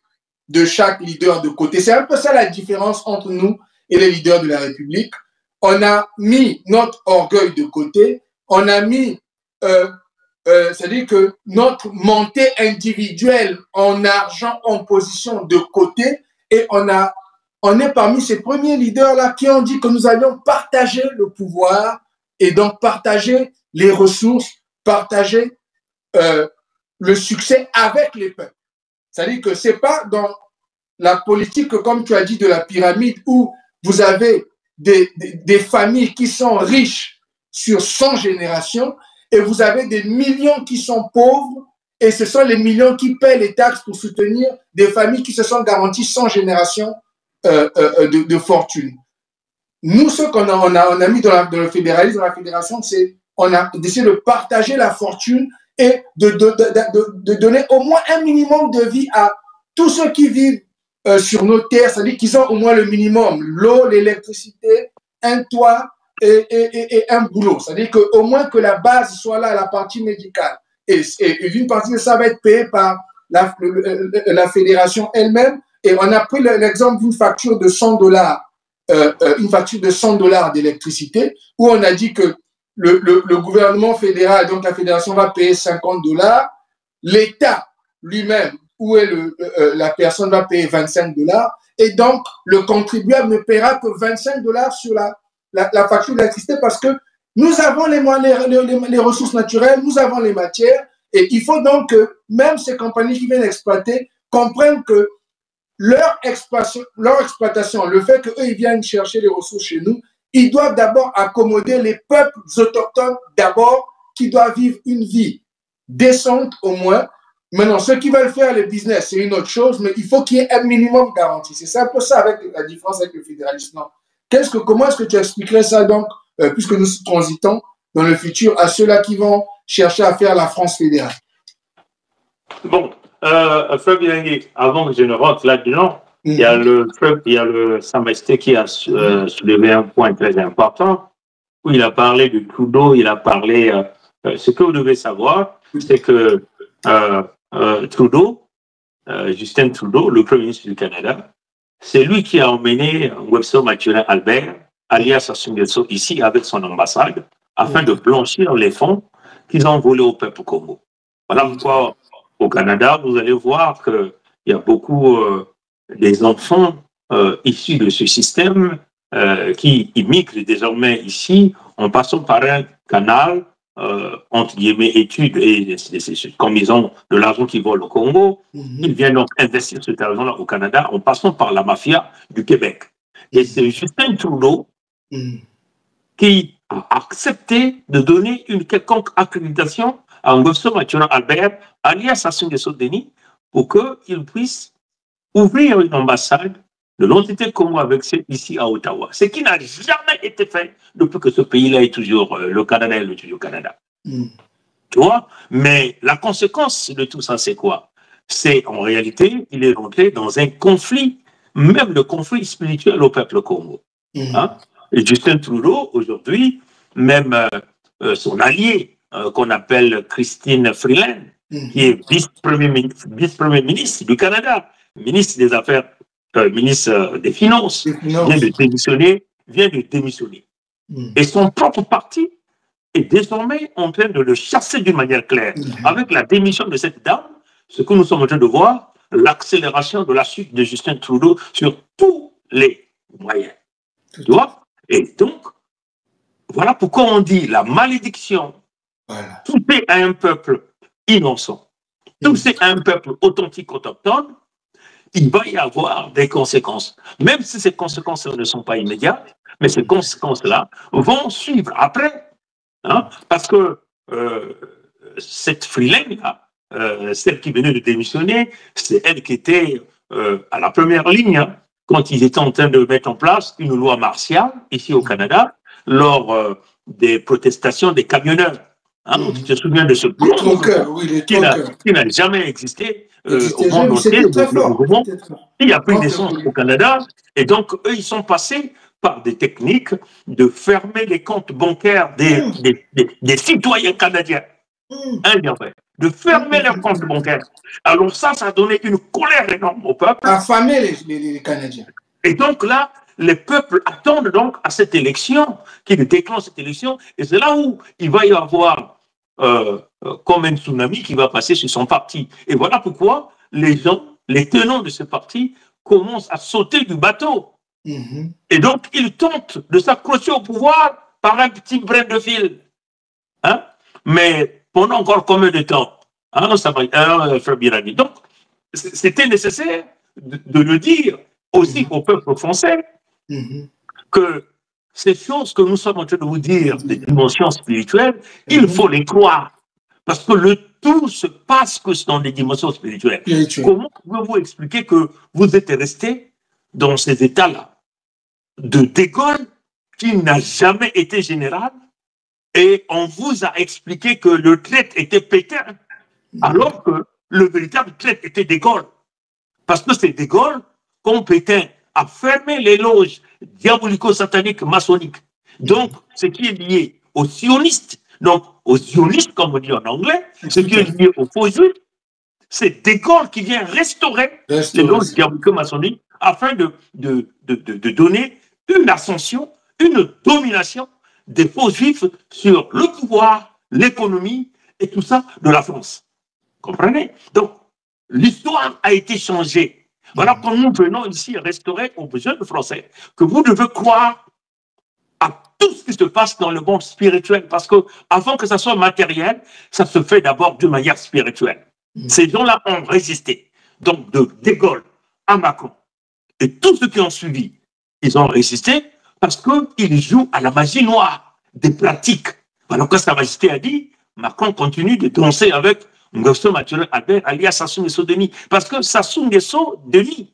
de chaque leader de côté. C'est un peu ça la différence entre nous et les leaders de la République. On a mis notre orgueil de côté, on a mis, c'est-à-dire que notre montée individuelle en argent, en position de côté, et on est parmi ces premiers leaders-là qui ont dit que nous allions partager le pouvoir et donc partager les ressources, partager le succès avec les peuples. C'est-à-dire que ce n'est pas dans la politique, comme tu as dit, de la pyramide où vous avez des familles qui sont riches sur 100 générations et vous avez des millions qui sont pauvres et ce sont les millions qui paient les taxes pour soutenir des familles qui se sont garanties 100 générations de fortune. Nous, ce qu'on a mis dans le fédéralisme, dans la fédération, c'est on a décidé de partager la fortune et de donner au moins un minimum de vie à tous ceux qui vivent sur nos terres, c'est-à-dire qu'ils ont au moins le minimum, l'eau, l'électricité, un toit et un boulot. C'est-à-dire qu'au moins que la base soit là, la partie médicale. Et une partie de ça va être payée par la fédération elle-même. Et on a pris l'exemple d'une facture de $100, une facture de $100 d'électricité, où on a dit que le gouvernement fédéral, donc la fédération va payer $50, l'État lui-même, où est la personne va payer $25, et donc le contribuable ne paiera que $25 sur la facture d'électricité parce que nous avons les ressources naturelles, nous avons les matières, et il faut donc que même ces compagnies qui viennent exploiter comprennent que leur exploitation, le fait qu'eux ils viennent chercher les ressources chez nous, ils doivent d'abord accommoder les peuples autochtones d'abord qui doivent vivre une vie décente au moins. Maintenant, ceux qui veulent faire le business, c'est une autre chose, mais il faut qu'il y ait un minimum garanti. C'est un peu ça avec la différence avec le fédéralisme. Comment est-ce que tu expliquerais ça donc, puisque nous transitons dans le futur à ceux-là qui vont chercher à faire la France fédérale? Bon, Fabien, avant que je ne rentre là-dedans, il y a le Sa-Majesté qui a soulevé un point très important, où il a parlé de Trudeau, il a parlé... ce que vous devez savoir, c'est que Trudeau, Justin Trudeau, le Premier ministre du Canada, c'est lui qui a emmené Webster Mathurin Albert, alias Sassou Nguesso, ici avec son ambassade, afin de blanchir les fonds qu'ils ont volés au peuple Congo. Voilà pourquoi au Canada, vous allez voir qu'il y a beaucoup des enfants issus de ce système qui immigrent désormais ici en passant par un canal entre guillemets études et comme ils ont de l'argent qui vole au Congo, ils viennent donc investir cet argent-là au Canada en passant par la mafia du Québec. Et c'est Justin Trudeau qui a accepté de donner une quelconque accréditation à Webster Mathurin Albert, alias Sassou Nguesso Denis, pour qu'il puisse ouvrir une ambassade de l'entité Congo avec ici à Ottawa. Ce qui n'a jamais été fait depuis que ce pays-là est toujours, le Canada est toujours le Canada. Tu vois? Mais la conséquence de tout ça, c'est quoi? C'est en réalité, il est rentré dans un conflit, même le conflit spirituel au peuple Congo. Hein? Et Justin Trudeau, aujourd'hui, même son allié, qu'on appelle Christine Freeland, qui est vice-premier ministre du Canada, ministre des Affaires, ministre des Finances, vient de démissionner. Et son propre parti est désormais en train de le chasser d'une manière claire. Avec la démission de cette dame, ce que nous sommes en train de voir, l'accélération de la chute de Justin Trudeau sur tous les moyens. Tu vois? Et donc, voilà pourquoi on dit la malédiction, toucher à un peuple innocent, toucher à un peuple authentique, autochtone, il va y avoir des conséquences. Même si ces conséquences ne sont pas immédiates, mais ces conséquences-là vont suivre après. Hein, parce que cette Freeland-là, celle qui venait de démissionner, c'est elle qui était à la première ligne hein, quand ils étaient en train de mettre en place une loi martiale ici au Canada lors des protestations des camionneurs. Hein, tu te souviens de ce qui n'a jamais existé au monde entier. Il a pris naissance au Canada et donc eux ils sont passés par des techniques de fermer les comptes bancaires des citoyens canadiens. De fermer leurs comptes bancaires. Alors ça a donné une colère énorme au peuple. Affamer les Canadiens. Et donc là, les peuples attendent donc à cette élection, qu'il déclenche cette élection, et c'est là où il va y avoir comme un tsunami qui va passer sur son parti. Et voilà pourquoi les gens, les tenants de ce parti, commencent à sauter du bateau. Et donc, ils tentent de s'accrocher au pouvoir par un petit brin de fil. Hein? Mais pendant encore combien de temps? Donc, c'était nécessaire de le dire aussi au peuple français que ces choses que nous sommes en train de vous dire, des dimensions spirituelles, il faut les croire. Parce que le tout se passe que dans des dimensions spirituelles. Comment pouvez-vous expliquer que vous êtes resté dans ces états-là de Gaulle qui n'a jamais été général et on vous a expliqué que le traître était Pétain alors que le véritable traître était De Gaulle. Parce que c'est De Gaulle, comme Pétain, a fermé les loges diabolico-sataniques maçonniques. Donc, ce qui est lié aux sionistes, donc aux sionistes, comme on dit en anglais, ce qui est lié aux faux juifs, c'est De Gaulle qui vient restaurer les loges diabolico-maçonniques afin de donner une ascension, une domination des faux juifs sur le pouvoir, l'économie et tout ça de la France. Comprenez? Donc, l'histoire a été changée. Voilà quand nous venons ici restaurer aux jeunes Français que vous devez croire à tout ce qui se passe dans le monde spirituel, parce que avant que ça soit matériel, ça se fait d'abord de manière spirituelle. Ces gens-là ont résisté. Donc, de Gaulle à Macron et tous ceux qui ont suivi, ils ont résisté parce qu'ils jouent à la magie noire des pratiques. Alors que Sa Majesté a dit, Macron continue de danser avec Nguesso Maturel Albert, alias Sassou Nguesso Denis. Parce que Sassou Nguesso Denis,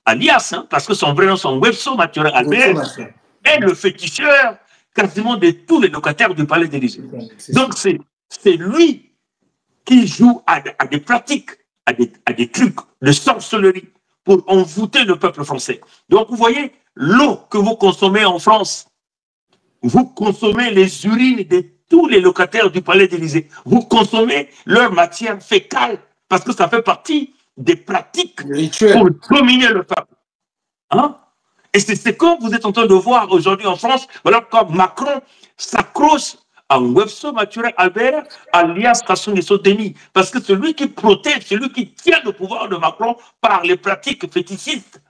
alias, parce que son vrai nom, son Nguesso Maturel Albert, est le féticheur quasiment de tous les locataires du palais d'Élysée. Donc c'est lui qui joue à des pratiques, à des trucs de sorcellerie pour envoûter le peuple français. Donc vous voyez, l'eau que vous consommez en France, vous consommez les urines de tous les locataires du palais d'Élysée. Vous consommez leur matière fécale parce que ça fait partie des pratiques pour dominer le peuple. Hein? Et c'est ce que vous êtes en train de voir aujourd'hui en France. Voilà quand Macron s'accroche à Nguesso Maturel Albert, alias Sassou Nguesso Denis. Parce que celui qui protège, celui qui tient le pouvoir de Macron par les pratiques fétichistes.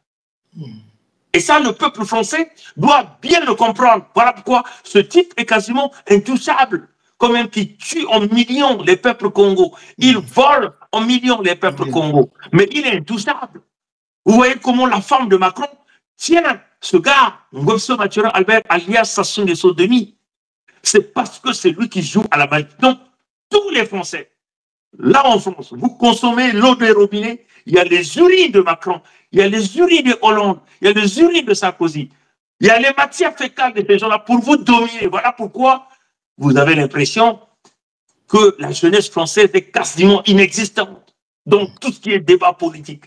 Et ça, le peuple français doit bien le comprendre. Voilà pourquoi ce type est quasiment intouchable. Comme un qui tue en millions les peuples Congo. Il vole en millions les peuples Congo. Mais il est intouchable. Vous voyez comment la femme de Macron tient ce gars, Nguesso Maturel Albert, alias Sassou Nguesso Denis. C'est parce que c'est lui qui joue à la magie. Donc, tous les Français, là en France, vous consommez l'eau des robinets, il y a les urines de Macron, il y a les urines de Hollande, il y a les urines de Sarkozy, il y a les matières fécales de ces gens-là pour vous dominer. Voilà pourquoi vous avez l'impression que la jeunesse française est quasiment inexistante. Donc, tout ce qui est débat politique.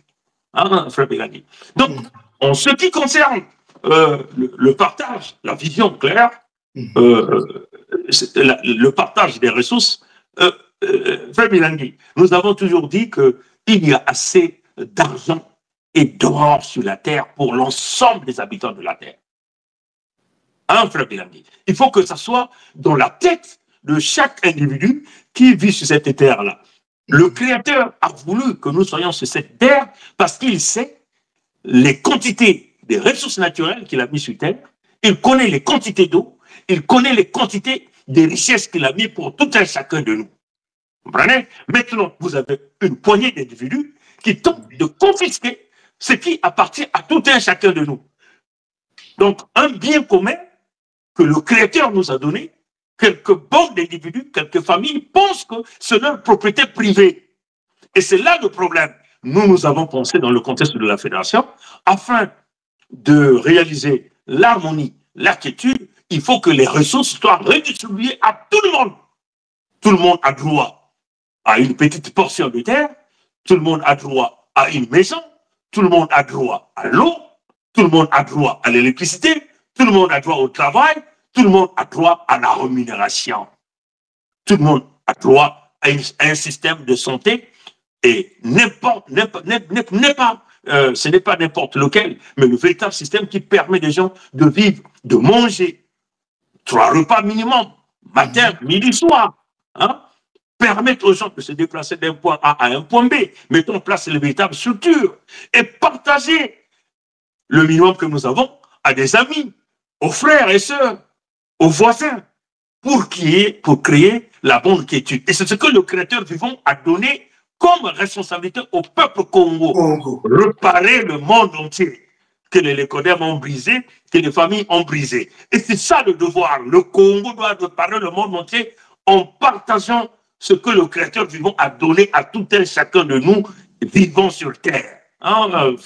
Hein, frère Bélani. Donc, en ce qui concerne le partage, la vision claire, le partage des ressources, frère Bélani, nous avons toujours dit qu'il y a assez d'argent et d'or sur la terre pour l'ensemble des habitants de la terre. Hein, frère Bélani? Il faut que ça soit dans la tête de chaque individu qui vit sur cette terre-là. Le Créateur a voulu que nous soyons sur cette terre parce qu'il sait les quantités des ressources naturelles qu'il a mis sur terre, il connaît les quantités d'eau, il connaît les quantités des richesses qu'il a mis pour tout un chacun de nous. Vous comprenez? Maintenant, vous avez une poignée d'individus qui tentent de confisquer ce qui appartient à tout un chacun de nous. Donc, un bien commun que le Créateur nous a donné, quelques bandes d'individus, quelques familles pensent que c'est leur propriété privée. Et c'est là le problème. Nous avons pensé dans le contexte de la fédération, afin de réaliser l'harmonie, la quiétude, il faut que les ressources soient redistribuées à tout le monde. Tout le monde a droit à une petite portion de terre, tout le monde a droit à une maison, tout le monde a droit à l'eau, tout le monde a droit à l'électricité, Tout le monde a droit au travail, tout le monde a droit à la rémunération. Tout le monde a droit à un système de santé et ce n'est pas n'importe lequel, mais le véritable système qui permet des gens de vivre, de manger 3 repas minimum, matin, midi, soir. Hein? Permettre aux gens de se déplacer d'un point A à un point B. Mettons en place les véritables structures et partager le minimum que nous avons à des amis, aux frères et sœurs, aux voisins, pour créer la bonne quiétude. Et c'est ce que le Créateur vivant a donné comme responsabilité au peuple Congo. Réparer le monde entier, que les Lécondaires ont brisé, que les familles ont brisé. Et c'est ça le devoir. Le Congo doit réparer le monde entier en partageant ce que le Créateur vivant a donné à tout un chacun de nous vivant sur terre. Hein,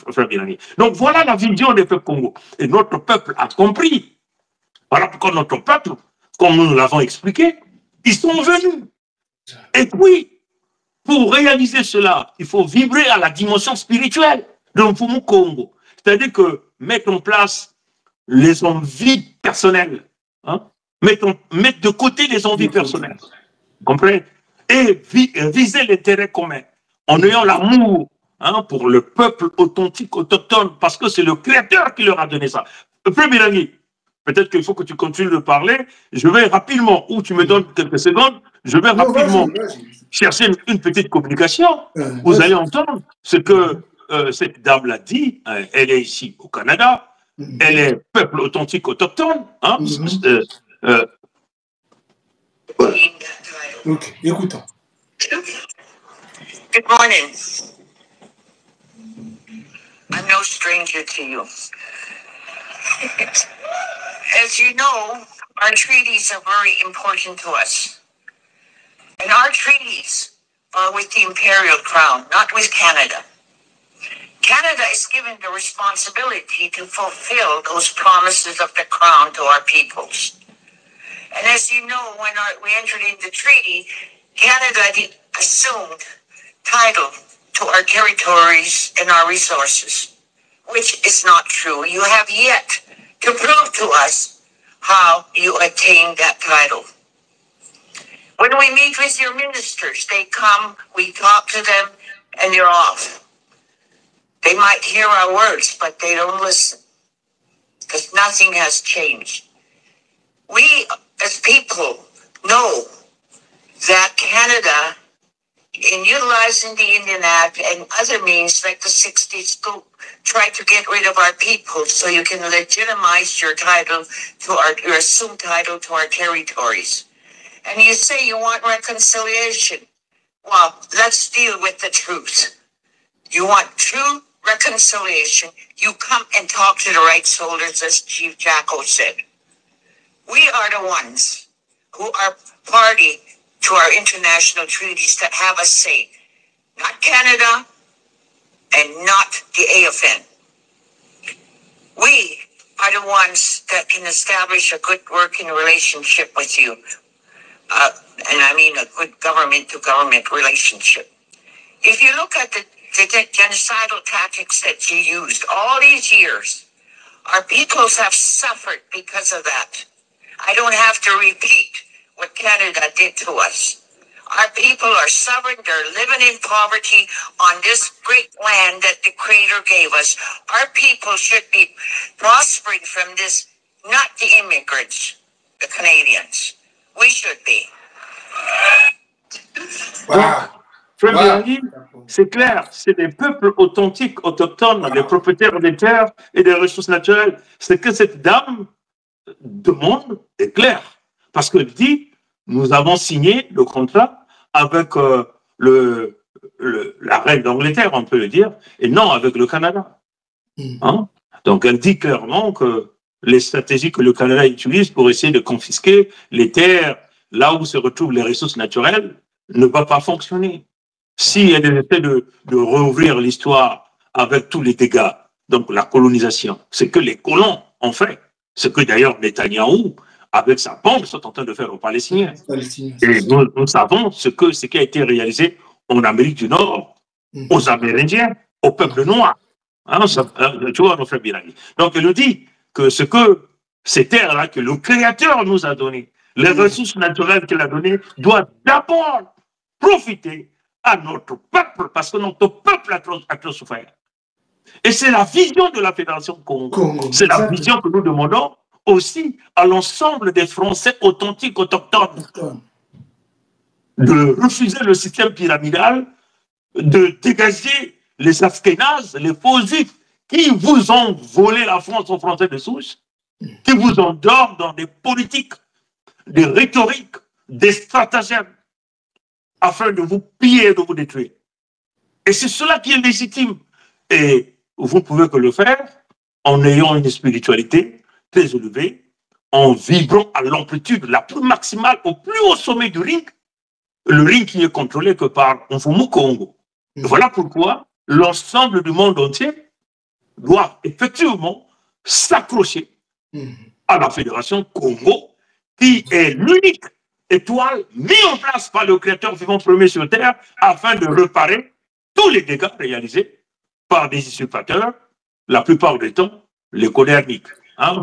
donc voilà la vision des peuples Congo. Et notre peuple a compris. Voilà pourquoi notre peuple, comme nous l'avons expliqué, ils sont venus. Et puis, pour réaliser cela, il faut vibrer à la dimension spirituelle de l'Mfumu Congo. C'est-à-dire que mettre en place les envies personnelles, hein, mettre de côté les envies personnelles, vous comprenez, et viser l'intérêt commun, en ayant l'amour, hein, pour le peuple authentique, autochtone, parce que c'est le Créateur qui leur a donné ça. Frère Birangui, peut-être qu'il faut que tu continues de parler. Je vais rapidement, ou tu me donnes quelques secondes, je vais rapidement chercher une petite communication. Vous allez entendre ce que cette dame l'a dit. Elle est ici au Canada. Elle est peuple authentique autochtone. Hein, Ok, écoutons. Good morning. I'm no stranger to you. As you know, our treaties are very important to us. And our treaties are with the Imperial Crown, not with Canada. Canada is given the responsibility to fulfill those promises of the Crown to our peoples. And as you know, when we entered into the treaty, Canada assumed title to our territories and our resources, which is not true. You have yet to prove to us how you attained that title. When we meet with your ministers, they come, we talk to them, and they're off. They might hear our words, but they don't listen, because nothing has changed. We, as people, know that Canada, in utilizing the Indian Act and other means like the 60s, try to get rid of our people so you can legitimize your title to your assumed title to our territories. And you say you want reconciliation. Well, let's deal with the truth. You want true reconciliation, you come and talk to the rights holders, as Chief Jacko said. We are the ones who are party to our international treaties that have a say. Not Canada and not the AFN. We are the ones that can establish a good working relationship with you. And I mean a good government-to-government relationship. If you look at the genocidal tactics that you used all these years, our peoples have suffered because of that. I don't have to repeat what Canada did to us. Our people are suffering, they're living in poverty on this great land that the Creator gave us. Our people should be prospering from this, not the immigrants, the Canadians. We should be. Wow. C'est clair, c'est des peuples authentiques, autochtones, les propriétaires des terres et des ressources naturelles. Ce que cette dame demande est clair. Parce que dit, nous avons signé le contrat avec la reine d'Angleterre, on peut le dire, et non avec le Canada. Hein? Donc elle dit clairement que les stratégies que le Canada utilise pour essayer de confisquer les terres là où se retrouvent les ressources naturelles ne va pas fonctionner. Si elle essaie de rouvrir l'histoire avec tous les dégâts, donc la colonisation, c'est que les colons ont fait, ce que d'ailleurs Netanyahou, avec sa bombe, sont en train de faire aux Palestiniens. Et nous savons ce qui a été réalisé en Amérique du Nord, aux Amérindiens, au peuple noir. Hein, tu vois, nos frères Birangui. Donc, elle nous dit que ce que Ces terres-là que le Créateur nous a données, les ressources naturelles qu'il a données, doivent d'abord profiter à notre peuple, parce que notre peuple a trop souffert. Et c'est la vision de la Fédération Congo. C'est la vision que nous demandons aussi à l'ensemble des Français authentiques, autochtones, de refuser le système pyramidal, de dégager les Askénazes, les faux juifs qui vous ont volé la France aux Français de souche, qui vous endorment dans des politiques, des rhétoriques, des stratagèmes, afin de vous piller et de vous détruire. Et c'est cela qui est légitime. Et vous ne pouvez que le faire en ayant une spiritualité très élevée, en vibrant à l'amplitude la plus maximale, au plus haut sommet du ring, le ring qui est contrôlé que par Mfumu Congo. Voilà pourquoi l'ensemble du monde entier doit effectivement s'accrocher à la Fédération Congo, qui est l'unique étoile mise en place par le Créateur vivant premier sur Terre afin de réparer tous les dégâts réalisés par des usurpateurs, la plupart du temps, les coderniques. Hein,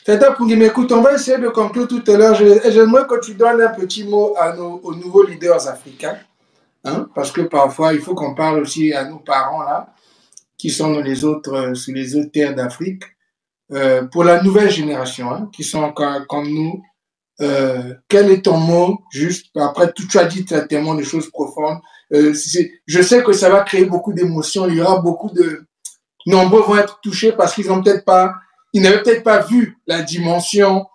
Tata Pungime, écoute, on va essayer de conclure tout à l'heure. J'aimerais que tu donnes un petit mot aux nouveaux leaders africains, hein, parce que parfois, il faut qu'on parle aussi à nos parents, là, qui sont dans sur les autres terres d'Afrique, pour la nouvelle génération, hein, qui sont comme nous. Quel est ton mot, juste, après tout, tu as dit tellement de choses profondes. Je sais que ça va créer beaucoup d'émotions, il y aura beaucoup de... Nombreux vont être touchés parce qu'ils n'avaient peut-être pas vu la dimension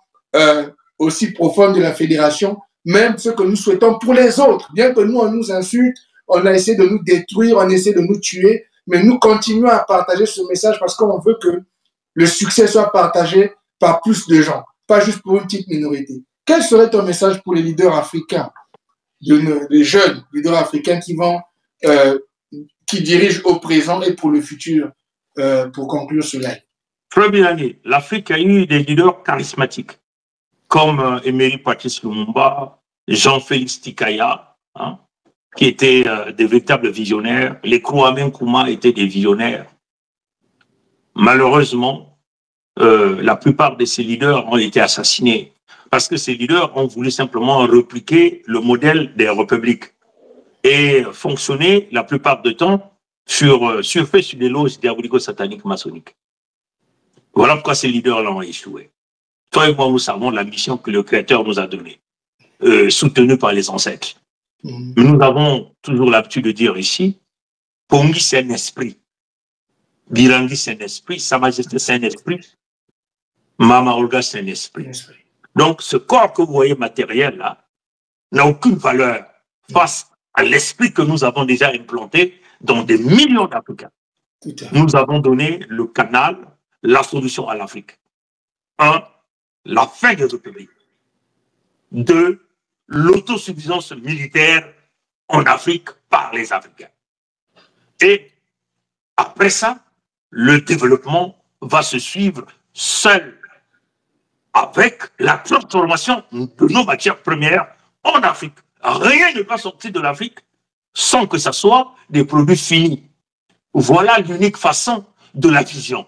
aussi profonde de la fédération, même ce que nous souhaitons pour les autres. Bien que nous, on nous insulte, on a essayé de nous détruire, on essaie de nous tuer, mais nous continuons à partager ce message parce qu'on veut que le succès soit partagé par plus de gens, pas juste pour une petite minorité. Quel serait ton message pour les leaders africains, les jeunes leaders africains qui dirigent au présent et pour le futur, pour conclure cela? Très bien, l'Afrique a eu des leaders charismatiques, comme Emery Patrice Lumumba, Jean-Félix Tikaya, hein, qui étaient des véritables visionnaires. Les Kwame Nkrumah étaient des visionnaires. Malheureusement, la plupart de ces leaders ont été assassinés parce que ces leaders ont voulu simplement répliquer le modèle des républiques et fonctionner la plupart du temps sur des loges diabolico-sataniques maçonniques. Voilà pourquoi ces leaders-là ont échoué. Toi et moi, nous savons la mission que le Créateur nous a donnée, soutenue par les ancêtres. Nous avons toujours l'habitude de dire ici, Pongi c'est un esprit, Birangi c'est un esprit, Sa Majesté c'est un esprit, Mama Olga c'est un esprit. Donc ce corps que vous voyez matériel là n'a aucune valeur face à l'esprit que nous avons déjà implanté dans des millions d'Africains. Nous avons donné le canal, la solution à l'Afrique. 1. La fin des républiques. 2. L'autosuffisance militaire en Afrique par les Africains. Et après ça, le développement va se suivre seul avec la transformation de nos matières premières en Afrique. Rien ne va sortir de l'Afrique sans que ce soit des produits finis. Voilà l'unique façon de la vision.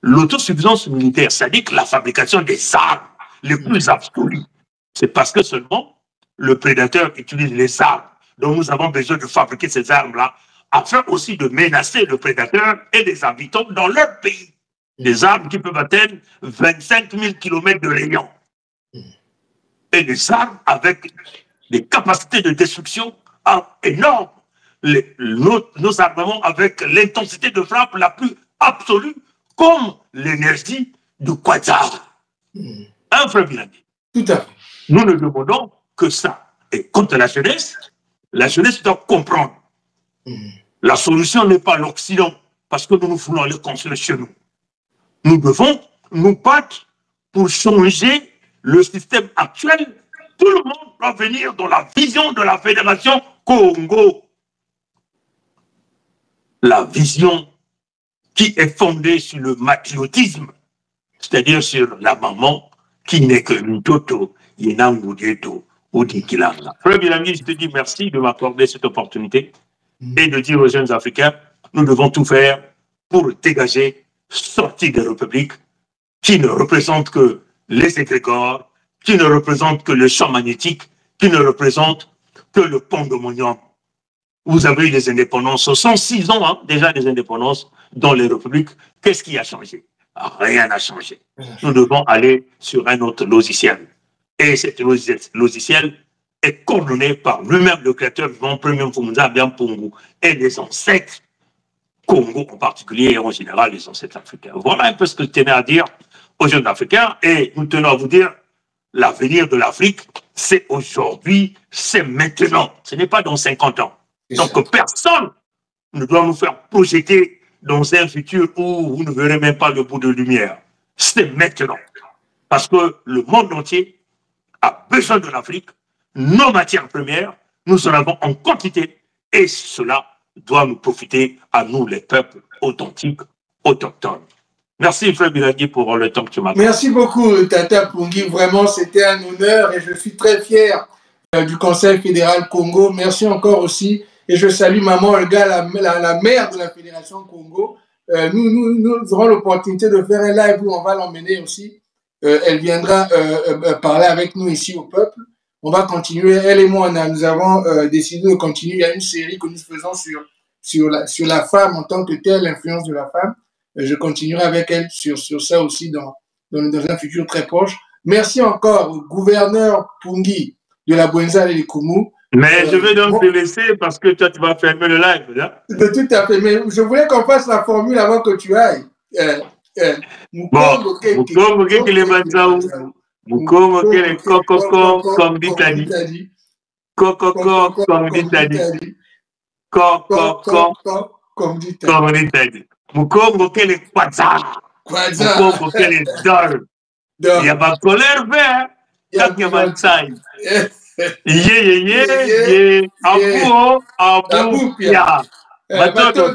L'autosuffisance militaire, c'est-à-dire que la fabrication des armes les plus absolues. C'est parce que seulement le prédateur utilise les armes. Donc nous avons besoin de fabriquer ces armes-là afin aussi de menacer le prédateur et les habitants dans leur pays. Des armes qui peuvent atteindre 25 000 km de rayon. Et des armes avec des capacités de destruction énormes. Nos armements avec l'intensité de frappe la plus absolue, comme l'énergie du Quasar. Un frère Bilandi. Tout à fait. Nous ne demandons que ça. Et quant à la jeunesse doit comprendre. La solution n'est pas l'Occident, parce que nous voulons aller construire chez nous. Nous devons nous battre pour changer le système actuel. Tout le monde doit venir dans la vision de la Fédération Congo. La vision qui est fondée sur le matriotisme, c'est-à-dire sur la maman qui n'est que Ntoto, Yenangudieto, Odikilanga. Frère Bilami, je te dis merci de m'accorder cette opportunité et de dire aux jeunes Africains, nous devons tout faire pour dégager, sortir des républiques, qui ne représente que les égrégores, qui ne représente que le champ magnétique, qui ne représente que le pandémonium. Vous avez eu des indépendances, 106 ans hein, déjà des indépendances dans les républiques. Qu'est-ce qui a changé? Rien n'a changé. Nous devons aller sur un autre logiciel. Et cet logiciel est coordonné par lui-même, le créateur vivant, Premier Mfumunza Pongo, et les ancêtres Congo en particulier, et en général les ancêtres africains. Voilà un peu ce que je tenais à dire aux jeunes Africains, et nous tenons à vous dire, l'avenir de l'Afrique, c'est aujourd'hui, c'est maintenant. Ce n'est pas dans 50 ans. Donc personne ne doit nous faire projeter dans un futur où vous ne verrez même pas le bout de lumière. C'est maintenant. Parce que le monde entier a besoin de l'Afrique, nos matières premières, nous en avons en quantité, et cela doit nous profiter à nous, les peuples authentiques, autochtones. Merci, Frère Bilagi, pour le temps que tu m'as donné. Merci beaucoup, Tata Pungi. Vraiment, c'était un honneur et je suis très fier du Conseil fédéral Congo. Merci encore aussi. Et je salue Maman Olga, la mère de la Fédération Congo. Nous aurons l'opportunité de faire un live où on va l'emmener aussi. Elle viendra parler avec nous ici au peuple. On va continuer. Elle et moi, nous avons décidé de continuer. Il y a une série que nous faisons sur la femme en tant que telle, l'influence de la femme. Je continuerai avec elle sur ça aussi dans un futur très proche. Merci encore au gouverneur Pungi de la Bwenza et Likumu. Mais je vais donc te laisser parce que toi, tu vas fermer le live. Là. Tout à fait. Mais je voulais qu'on fasse la formule avant que tu ailles. Mukongo kele banzaou. Mukongo kele kokoko comme dit Tadi. Kokoko comme dit Tadi. Kokoko comme dit Tadi. Mukongo kele kwaza. Mukongo kele dol. Il y a pas de colère vert. Il y a pas de taille. Abu, ya. Baton,